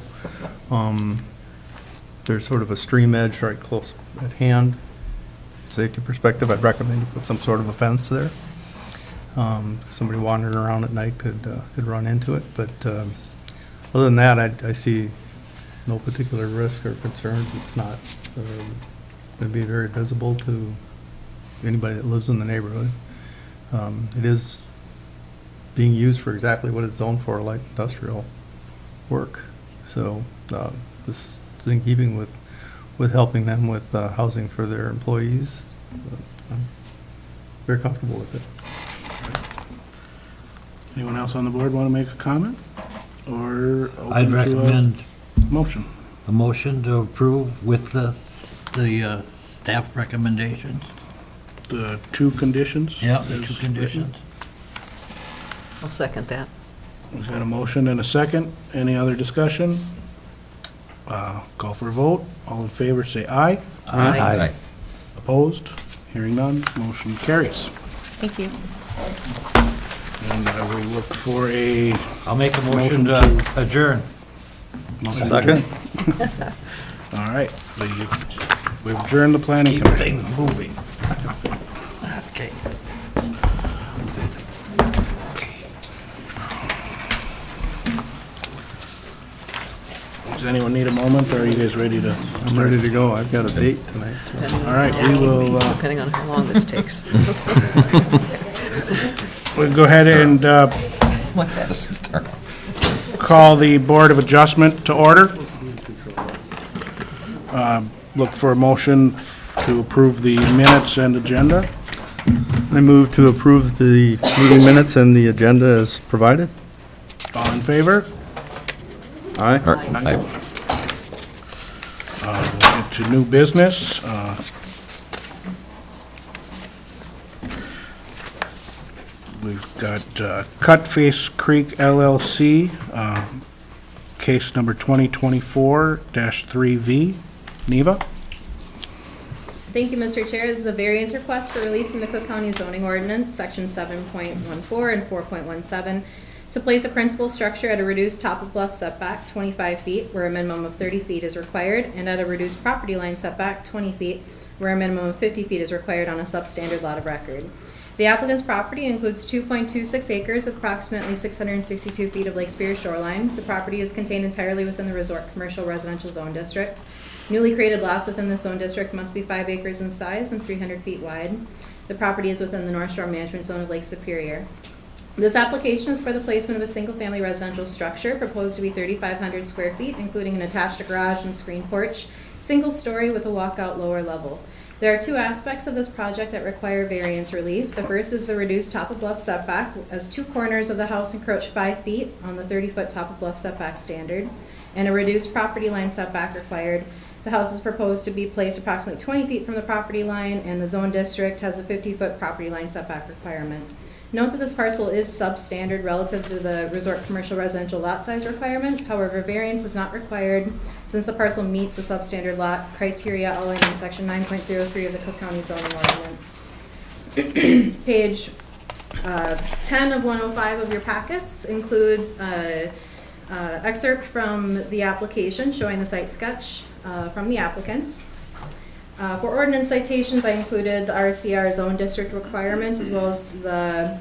There's sort of a stream edge right close at hand. Safety perspective, I'd recommend you put some sort of a fence there. Somebody wandering around at night could run into it, but other than that, I see no particular risk or concerns. It's not going to be very visible to anybody that lives in the neighborhood. It is being used for exactly what it's zoned for, light industrial work. So this is in keeping with helping them with housing for their employees. I'm very comfortable with it. Anyone else on the board want to make a comment? Or I'd open to a recommend motion? a motion to approve with the staff recommendations. The two conditions? Yeah, the as two conditions. I'll second that. We've got a motion and a second. Any other discussion? Call for a vote. All in favor, say aye. Aye. Opposed? Hearing none, motion carries. Thank you. And I will look for a I'll make a motion to adjourn. Second. All right, we've adjourned the planning Keep commission. things moving. Okay. Does anyone need a moment, or are you guys ready to? I'm ready to go. I've got a date tonight. So. Depending All right, we will, Depending on how long this takes. we'll go ahead and What's that? This is their- call the Board of Adjustment to order. Look for a motion to approve the minutes and agenda. I move to approve the meeting minutes and the agenda as provided. All in favor? Aye. Aye. We'll get to new business. We've got Cutface Creek LLC, case number 2024-3V. Neva? Thank you, Mr. Chair. This is a variance request for relief from the Cook County zoning ordinance, section 7.14 and 4.17, to place a principal structure at a reduced top of bluff setback 25 feet, where a minimum of 30 feet is required, and at a reduced property line setback 20 feet, where a minimum of 50 feet is required on a substandard lot of record. The applicant's property includes 2.26 acres with approximately 662 feet of Lake Superior shoreline. The property is contained entirely within the Resort Commercial Residential Zone District. Newly created lots within the zone district must be 5 acres in size and 300 feet wide. The property is within the North Shore Management Zone of Lake Superior. This application is for the placement of a single-family residential structure proposed to be 3,500 square feet, including an attached garage and screen porch, single-story with a walkout lower level. There are two aspects of this project that require variance relief. The first is the reduced top of bluff setback, as 2 corners of the house encroach 5 feet on the 30-foot top of bluff setback standard, and a reduced property line setback required. The house is proposed to be placed approximately 20 feet from the property line, and the zone district has a 50-foot property line setback requirement. Note that this parcel is substandard relative to the resort commercial residential lot size requirements. However, variance is not required since the parcel meets the substandard lot criteria outlined in section 9.03 of the Cook County zoning ordinance. Page 10 of 105 of your packets includes an excerpt from the application showing the site sketch from the applicant. For ordinance citations, I included the RCR zone district requirements as well as the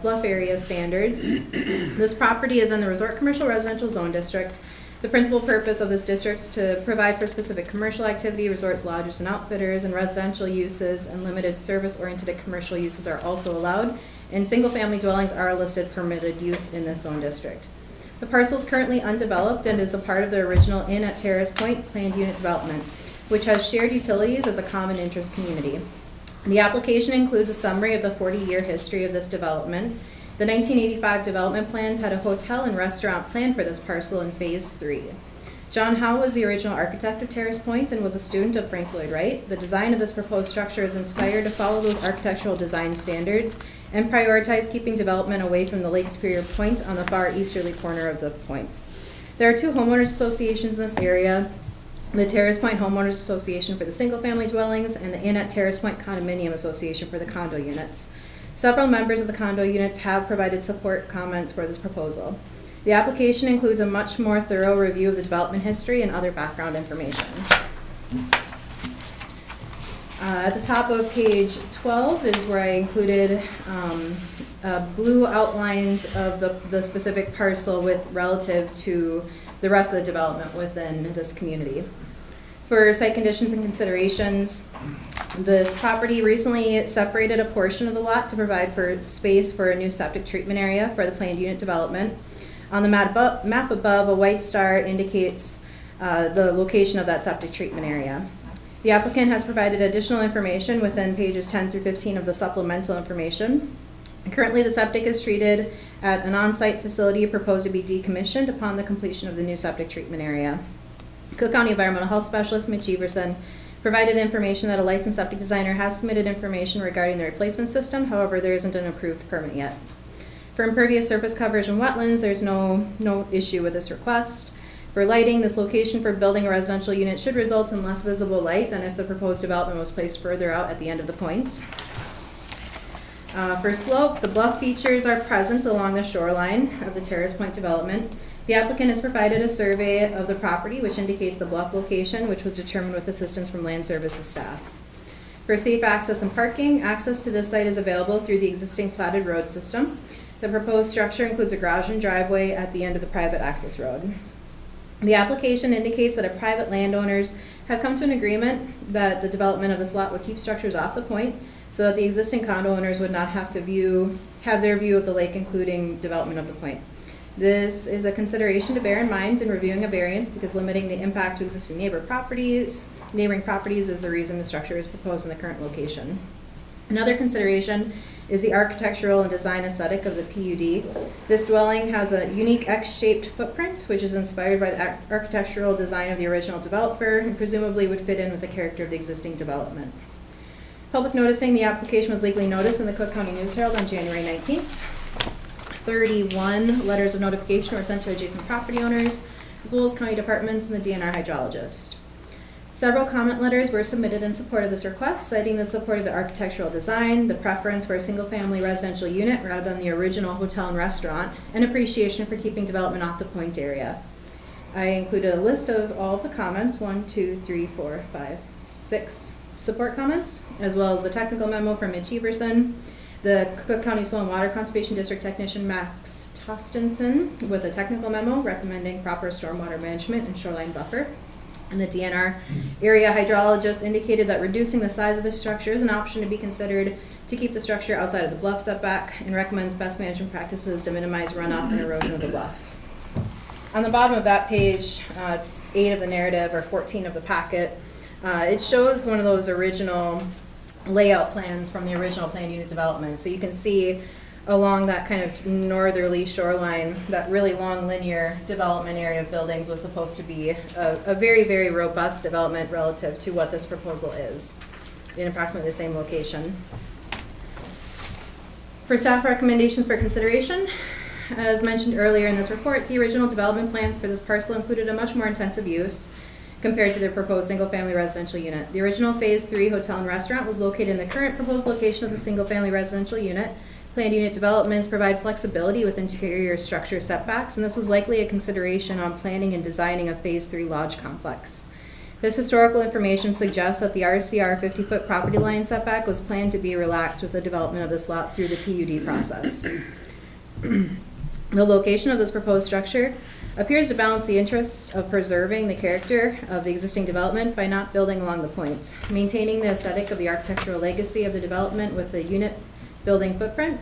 bluff area standards. This property is in the Resort Commercial Residential Zone District. The principal purpose of this district is to provide for specific commercial activity, resorts, lodges, and outfitters, and residential uses and limited service-oriented commercial uses are also allowed, and single-family dwellings are a listed permitted use in this zone district. The parcel is currently undeveloped and is a part of the original Inn at Terrace Point planned unit development, which has shared utilities as a common interest community. The application includes a summary of the 40-year history of this development. The 1985 development plans had a hotel and restaurant planned for this parcel in Phase 3. John Howe was the original architect of Terrace Point and was a student of Frank Lloyd Wright. The design of this proposed structure is inspired to follow those architectural design standards and prioritize keeping development away from the Lake Superior Point on the far easterly corner of the point. There are two homeowners associations in this area, the Terrace Point Homeowners Association for the single-family dwellings and the Inn at Terrace Point Condominium Association for the condo units. Several members of the condo units have provided support comments for this proposal. The application includes a much more thorough review of the development history and other background information. At the top of page 12 is where I included blue outlines of the specific parcel with relative to the rest of the development within this community. For site conditions and considerations, this property recently separated a portion of the lot to provide for space for a new septic treatment area for the planned unit development. On the map above, a white star indicates the location of that septic treatment area. The applicant has provided additional information within pages 10 through 15 of the supplemental information. Currently, the septic is treated at an on-site facility proposed to be decommissioned upon the completion of the new septic treatment area. Cook County Environmental Health Specialist Mitch Everson provided information that a licensed septic designer has submitted information regarding the replacement system. However, there isn't an approved permit yet. For impervious surface coverage and wetlands, there's no issue with this request. For lighting, this location for building a residential unit should result in less visible light than if the proposed development was placed further out at the end of the point. For slope, the bluff features are present along the shoreline of the Terrace Point development. The applicant has provided a survey of the property which indicates the bluff location, which was determined with assistance from land services staff. For safe access and parking, access to this site is available through the existing platted road system. The proposed structure includes a garage and driveway at the end of the private access road. The application indicates that private landowners have come to an agreement that the development of this lot would keep structures off the point so that the existing condo owners would not have to have their view of the lake, including development of the point. This is a consideration to bear in mind in reviewing a variance because limiting the impact to existing neighboring properties is the reason the structure is proposed in the current location. Another consideration is the architectural and design aesthetic of the PUD. This dwelling has a unique X-shaped footprint, which is inspired by the architectural design of the original developer and presumably would fit in with the character of the existing development. Public noticing the application was legally noticed in the Cook County News Herald on January 19th. 31 letters of notification were sent to adjacent property owners, as well as county departments and the DNR hydrologist. Several comment letters were submitted in support of this request, citing the support of the architectural design, the preference for a single-family residential unit rather than the original hotel and restaurant, and appreciation for keeping development off the point area. I included a list of all of the comments, 6 support comments, as well as the technical memo from Mitch Everson, the Cook County Soil and Water Conservation District Technician Max Tostenson with a technical memo recommending proper stormwater management and shoreline buffer. And the DNR area hydrologist indicated that reducing the size of the structure is an option to be considered to keep the structure outside of the bluff setback and recommends best management practices to minimize runoff and erosion of the bluff. On the bottom of that page, it's 8 of the narrative or 14 of the packet. It shows one of those original layout plans from the original planned unit development. So you can see along that kind of northerly shoreline, that really long linear development area of buildings was supposed to be a very, very robust development relative to what this proposal is in approximately the same location. For staff recommendations for consideration, as mentioned earlier in this report, the original development plans for this parcel included a much more intensive use compared to the proposed single-family residential unit. The original Phase 3 hotel and restaurant was located in the current proposed location of the single-family residential unit. Planned unit developments provide flexibility with interior structure setbacks, and this was likely a consideration on planning and designing a Phase 3 lodge complex. This historical information suggests that the RCR 50-foot property line setback was planned to be relaxed with the development of this lot through the PUD process. The location of this proposed structure appears to balance the interest of preserving the character of the existing development by not building along the point, maintaining the aesthetic of the architectural legacy of the development with the unit building footprint,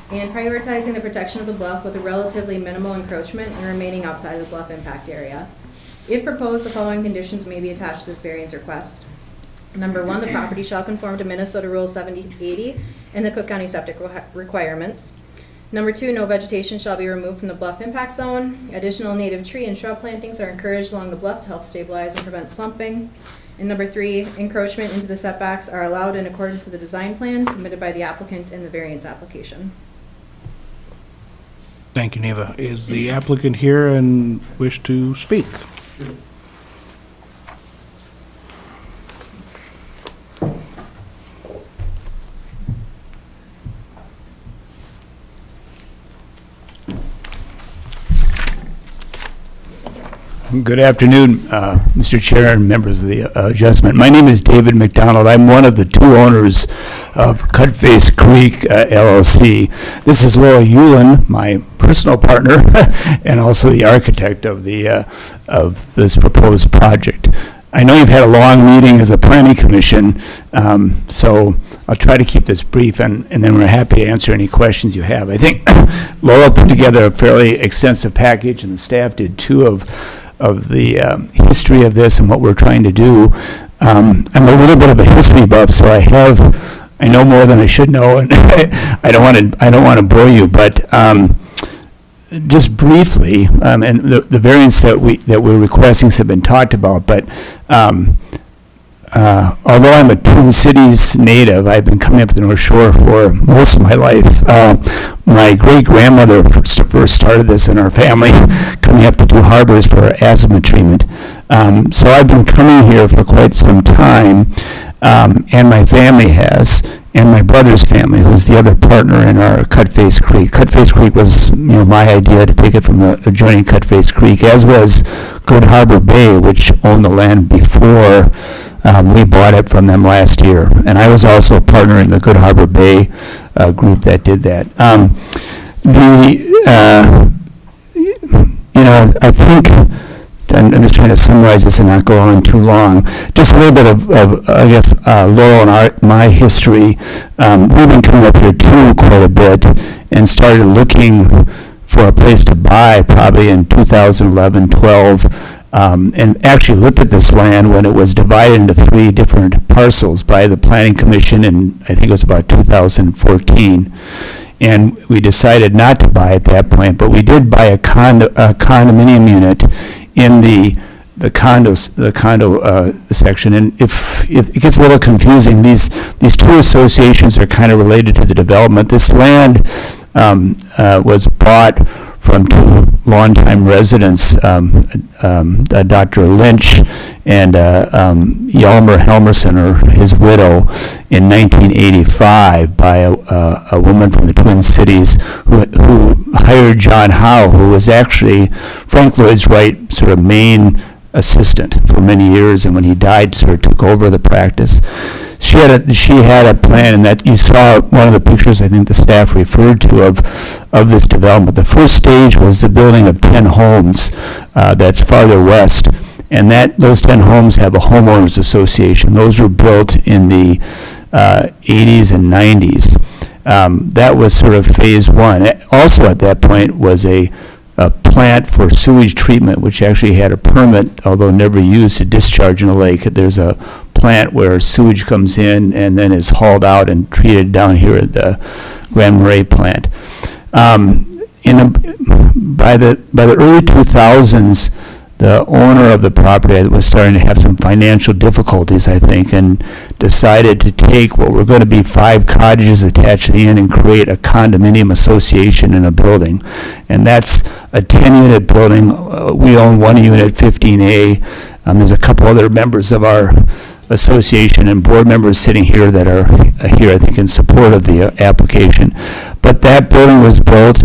and prioritizing the protection of the bluff with a relatively minimal encroachment and remaining outside of the bluff impact area. If proposed, the following conditions may be attached to this variance request. Number 1, the property shall conform to Minnesota Rule 7080 and the Cook County septic requirements. Number 2, no vegetation shall be removed from the bluff impact zone. Additional native tree and shrub plantings are encouraged along the bluff to help stabilize and prevent slumping. And number 3, encroachment into the setbacks are allowed in accordance with the design plan submitted by the applicant in the variance application. Thank you, Neva. Is the applicant here and wish to speak? Good afternoon, Mr. Chair and members of the adjustment. My name is David McDonald. I'm one of the 2 owners of Cutface Creek LLC. This is Laura Hewlin, my personal partner, and also the architect of this proposed project. I know you've had a long meeting as a planning commission, so I'll try to keep this brief, and then we're happy to answer any questions you have. I think Laura put together a fairly extensive package, and the staff did too, of the history of this and what we're trying to do. I'm a little bit of a history buff, so I know more than I should know, and I don't want to bore you, but just briefly, and the variants that we're requesting have been talked about, but although I'm a Twin Cities native, I've been coming up to the North Shore for most of my life. My great-grandmother first started this in our family, coming up to Two Harbors for asthma treatment. So I've been coming here for quite some time, and my family has, and my brother's family, who's the other partner in our Cutface Creek. Cutface Creek was, my idea to take it from the adjoining Cutface Creek, as was Good Harbor Bay, which owned the land before we bought it from them last year. And I was also a partner in the Good Harbor Bay group that did that. I think, I'm just trying to summarize this and not go on too long. Just a little bit of Laurel and my history. We've been coming up here too quite a bit and started looking for a place to buy probably in 2011-12. And actually looked at this land when it was divided into 3 different parcels by the Planning Commission in, I think it was about 2014. And we decided not to buy at that point, but we did buy a condominium unit in the condo section. And if it gets a little confusing, these 2 associations are kind of related to the development. This land was bought from 2 longtime residents, Dr. Lynch and Yalmer Helmerson, or his widow, in 1985 by a woman from the Twin Cities who hired John Howe, who was actually Frank Lloyd Wright's sort of main assistant for many years, and when he died, sort of took over the practice. She had a plan, and that you saw one of the pictures I think the staff referred to of this development. The first stage was the building of 10 homes that's farther west, and those 10 homes have a homeowners association. Those were built in the 80s and 90s. That was sort of phase 1. Also at that point was a plant for sewage treatment, which actually had a permit, although never used, to discharge in a lake. There's a plant where sewage comes in and then is hauled out and treated down here at the Grand Marais plant. By the early 2000s, the owner of the property was starting to have some financial difficulties, I think, and decided to take what were going to be 5 cottages attached to the inn and create a condominium association in a building. And that's a 10-unit building. We own 1 unit, 15A. There's a couple other members of our association and board members sitting here that are here, I think, in support of the application. But that building was built,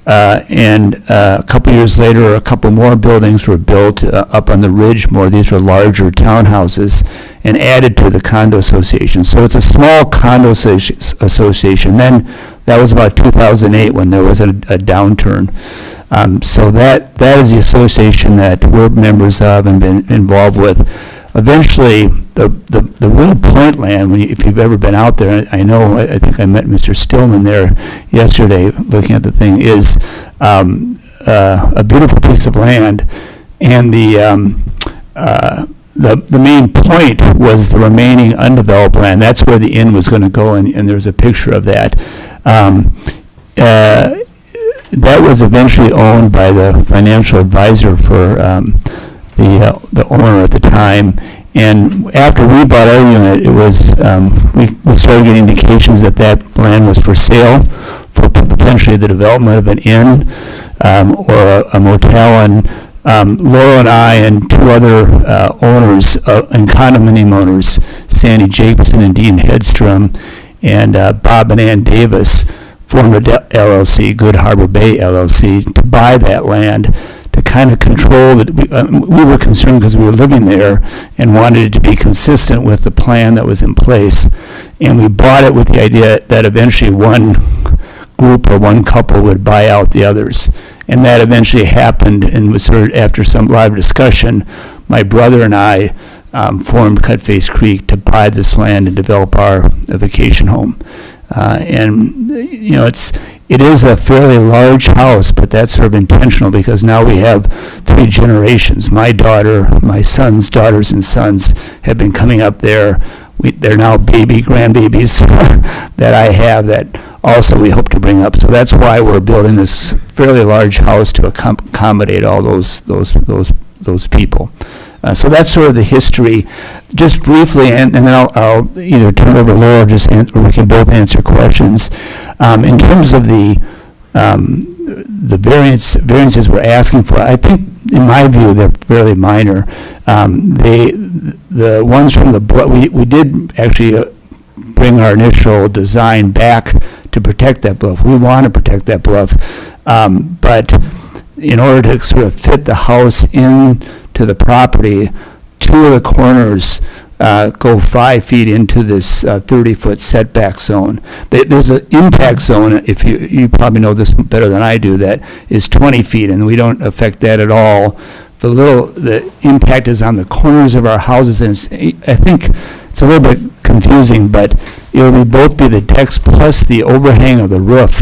and a couple years later, a couple more buildings were built up on the ridge more. These were larger townhouses and added to the condo association. So it's a small condo association. Then that was about 2008 when there was a downturn. So that is the association that we're members of and been involved with. eventually, the real point land, if you've ever been out there, I know, I think I met Mr. Stillman there yesterday looking at the thing, is a beautiful piece of land. And the main point was the remaining undeveloped land. That's where the inn was going to go, and there's a picture of that. That was eventually owned by the financial advisor for the owner at the time. And after we bought our unit, it was we started getting indications that that land was for sale for potentially the development of an inn or a motel. And Laurel and I and two other owners and condominium owners, Sandy Jacobson and Dean Hedstrom, and Bob and Ann Davis, formed a LLC, Good Harbor Bay LLC, to buy that land, to kind of control it. We were concerned because we were living there and wanted it to be consistent with the plan that was in place. And we bought it with the idea that eventually one group or one couple would buy out the others. And that eventually happened, and was sort of after some live discussion, my brother and I formed Cutface Creek to buy this land and develop our vacation home. And you know, it is a fairly large house, but that's sort of intentional because now we have 3 generations. My daughter, my son's daughters and sons have been coming up there. They're now grandbabies that I have that also we hope to bring up. So that's why we're building this fairly large house to accommodate all those people. So that's sort of the history, just briefly, and then I'll either turn it over to Laura, or we can both answer questions. In terms of the variances we're asking for, I think, in my view, they're fairly minor. The ones from we did actually bring our initial design back to protect that bluff. We want to protect that bluff, but in order to sort of fit the house into the property, 2 of the corners go 5 feet into this 30-foot setback zone. There's an impact zone, if you probably know this better than I do, that is 20 feet, and we don't affect that at all. The impact is on the corners of our houses, and I think it's a little bit confusing, but it will both be the decks plus the overhang of the roof.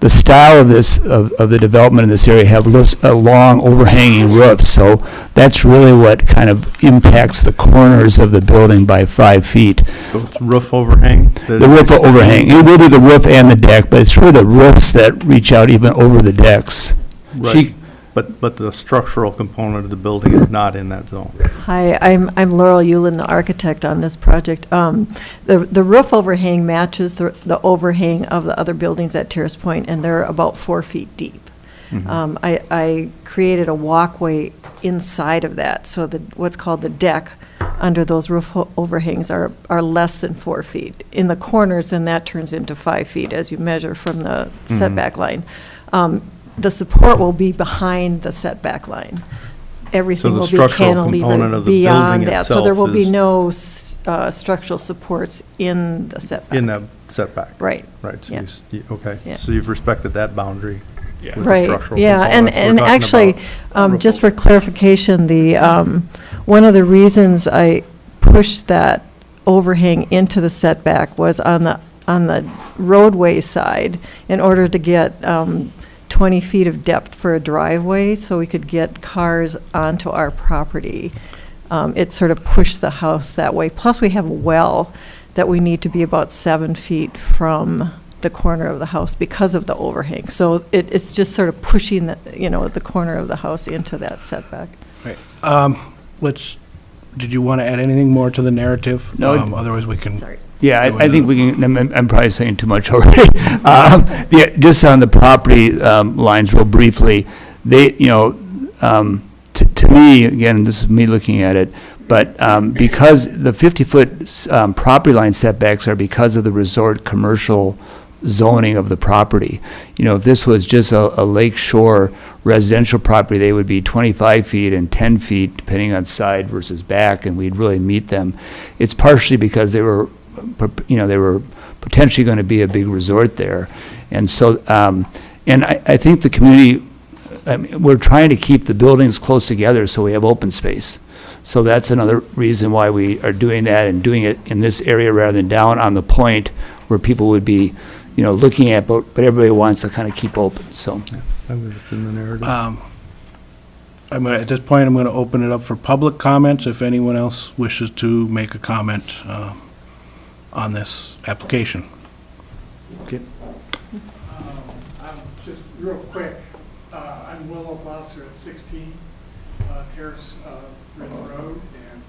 The style of the development in this area have a long overhanging roof, so that's really what kind of impacts the corners of the building by 5 feet. So it's roof overhang? The roof overhang. It will be the roof and the deck, but it's really the roofs that reach out even over the decks. Right. But the structural component of the building is not in that zone. Hi, I'm Laurel Yulin, the architect on this project. The roof overhang matches the overhang of the other buildings at Terrace Point, and they're about 4 feet deep. Mm-hmm. I created a walkway inside of that, so what's called the deck under those roof overhangs are less than 4 feet. In the corners, then that turns into 5 feet as you measure from the setback line. The support will be behind the setback line. Everything will be cantilevered beyond that. So there will be no structural supports in the setback. In that setback. Right. Right. So Yeah. okay. Yeah. So you've respected that boundary. Yeah. With the Right. structural Yeah. components. And We're talking actually, about just for clarification, one of the reasons I pushed that overhang into the setback was on the roadway side in order to get 20 feet of depth for a driveway, so we could get cars onto our property. It sort of pushed the house that way. Plus, we have a well that we need to be about 7 feet from the corner of the house because of the overhang. So it's just sort of pushing the corner of the house into that setback. Right. Did you want to add anything more to the narrative? No. Otherwise, we can. Sorry. Yeah, I think we can, I'm probably saying too much already. Just on the property lines real briefly, to me, again, this is me looking at it, but because the 50-foot property line setbacks are because of the resort commercial zoning of the property. If this was just a lake shore residential property, they would be 25 feet and 10 feet, depending on side versus back, and we'd really meet them. It's partially because they were potentially going to be a big resort there. And so, and I think the community, we're trying to keep the buildings close together so we have open space. So that's another reason why we are doing that and doing it in this area rather than down on the point where people would be, looking at, but everybody wants to kind of keep open, so. I believe it's in the narrative. At this point, I'm going to open it up for public comments, if anyone else wishes to make a comment on this application. Okay. Just real quick, I'm Willow Glasser at 16 Terrace Ridge Road, and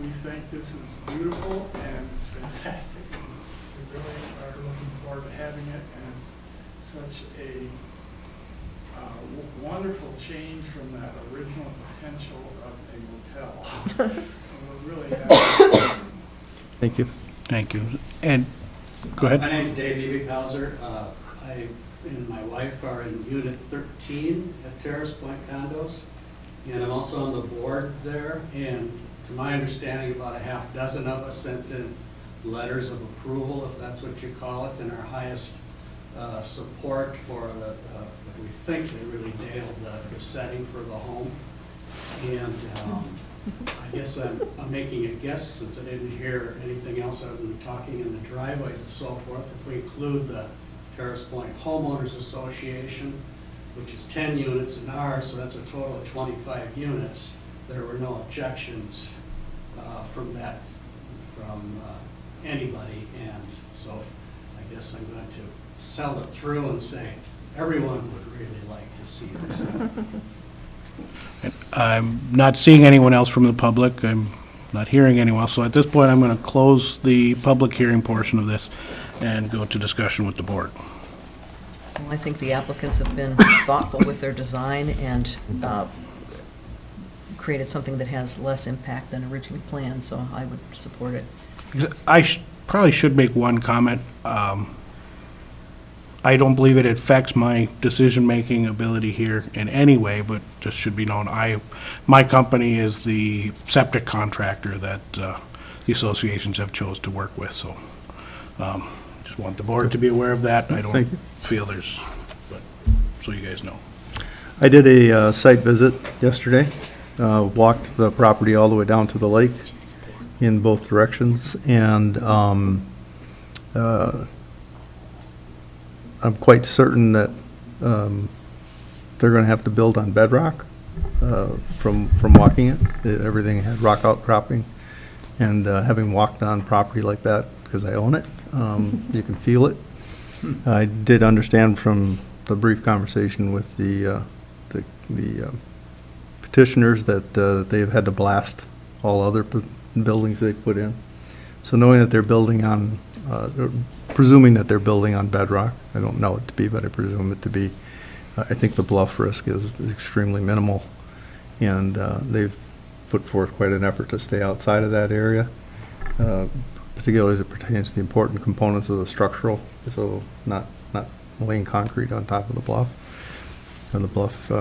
we think this is beautiful and it's fantastic. We really are looking forward to having it, and it's such a wonderful change from that original potential of a motel. So we're really happy. Thank you. Thank you. And, go ahead. My name is Dave Ebighauser. I and my wife are in Unit 13 at Terrace Point Condos, and I'm also on the board there. And to my understanding, about a half dozen of us sent in letters of approval, if that's what you call it, and our highest support for what we think they really nailed the setting for the home. And I guess I'm making a guess, since I didn't hear anything else other than talking in the driveways and so forth. If we include the Terrace Point Homeowners Association, which is 10 units in ours, so that's a total of 25 units, there were no objections from anybody. And so I guess I'm going to sell it through and say everyone would really like to see this. I'm not seeing anyone else from the public. I'm not hearing anyone else. So at this point, I'm going to close the public hearing portion of this and go to discussion with the board. Well, I think the applicants have been thoughtful with their design and created something that has less impact than originally planned, so I would support it. I probably should make one comment. I don't believe it affects my decision-making ability here in any way, but just should be known, my company is the septic contractor that the associations have chose to work with, so just want the board to be aware of that. I don't feel there's, but so you guys know. I did a site visit yesterday, walked the property all the way down to the lake in both directions, and I'm quite certain that they're going to have to build on bedrock from walking it. Everything had rock outcropping, and having walked on property like that, because I own it, you can feel it. I did understand from the brief conversation with the petitioners that they've had to blast all other buildings they've put in. So knowing that they're building on, presuming that they're building on bedrock, I don't know it to be, but I presume it to be, I think the bluff risk is extremely minimal. And they've put forth quite an effort to stay outside of that area, particularly as it pertains to the important components of the structural, so not laying concrete on top of the bluff. And the bluff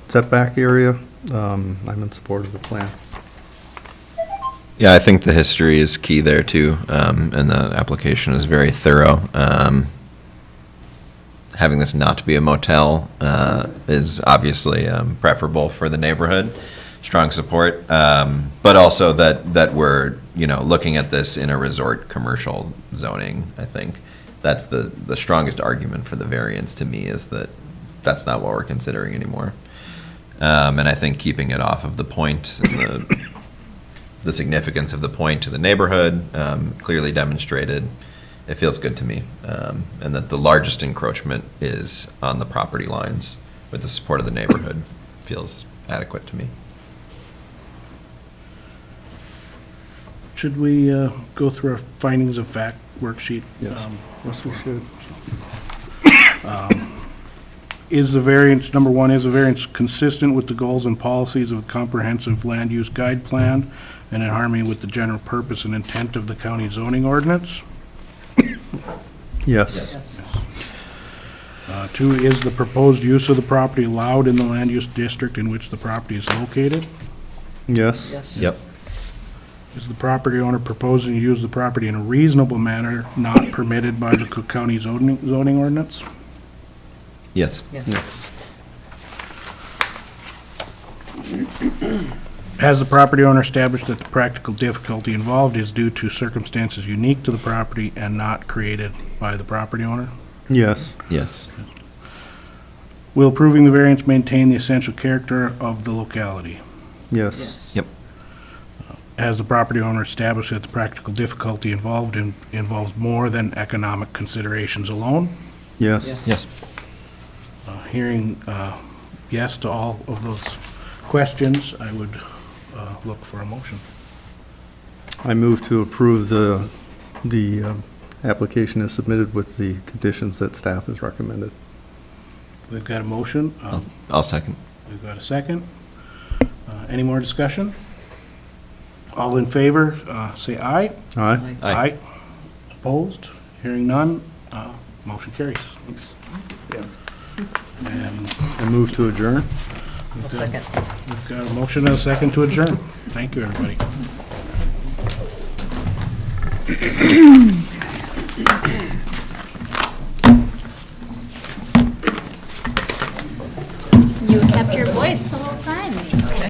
setback area, I'm in support of the plan. Yeah, I think the history is key there too, and the application is very thorough. Having this not to be a motel is obviously preferable for the neighborhood. Strong support, but also that we're looking at this in a resort commercial zoning. I think that's the strongest argument for the variance to me, is that that's not what we're considering anymore. And I think keeping it off of the point, and the significance of the point to the neighborhood, clearly demonstrated, it feels good to me. And that the largest encroachment is on the property lines with the support of the neighborhood feels adequate to me. Should we go through our findings of fact worksheet? Yes, yes we should. Is the variance, number one, is the variance consistent with the goals and policies of the comprehensive land use guide plan and in harmony with the general purpose and intent of the county zoning ordinance? Yes. Two, is the proposed use of the property allowed in the land use district in which the property is located? Yes. Yes. Yep. Is the property owner proposing to use the property in a reasonable manner not permitted by the Cook County zoning ordinance? Yes. Yes. Has the property owner established that the practical difficulty involved is due to circumstances unique to the property and not created by the property owner? Yes. Yes. Will approving the variance maintain the essential character of the locality? Yes. Yep. Has the property owner established that the practical difficulty involves more than economic considerations alone? Yes. Yes. Hearing yes to all of those questions, I would look for a motion. I move to approve the application as submitted with the conditions that staff has recommended. We've got a motion. I'll second. We've got a second. Any more discussion? All in favor, say aye. Aye. Aye. Opposed? Hearing none, motion carries. Thanks. And I move to adjourn. I'll second. we've got a motion and a second to adjourn. Thank you, everybody. You kept your voice the whole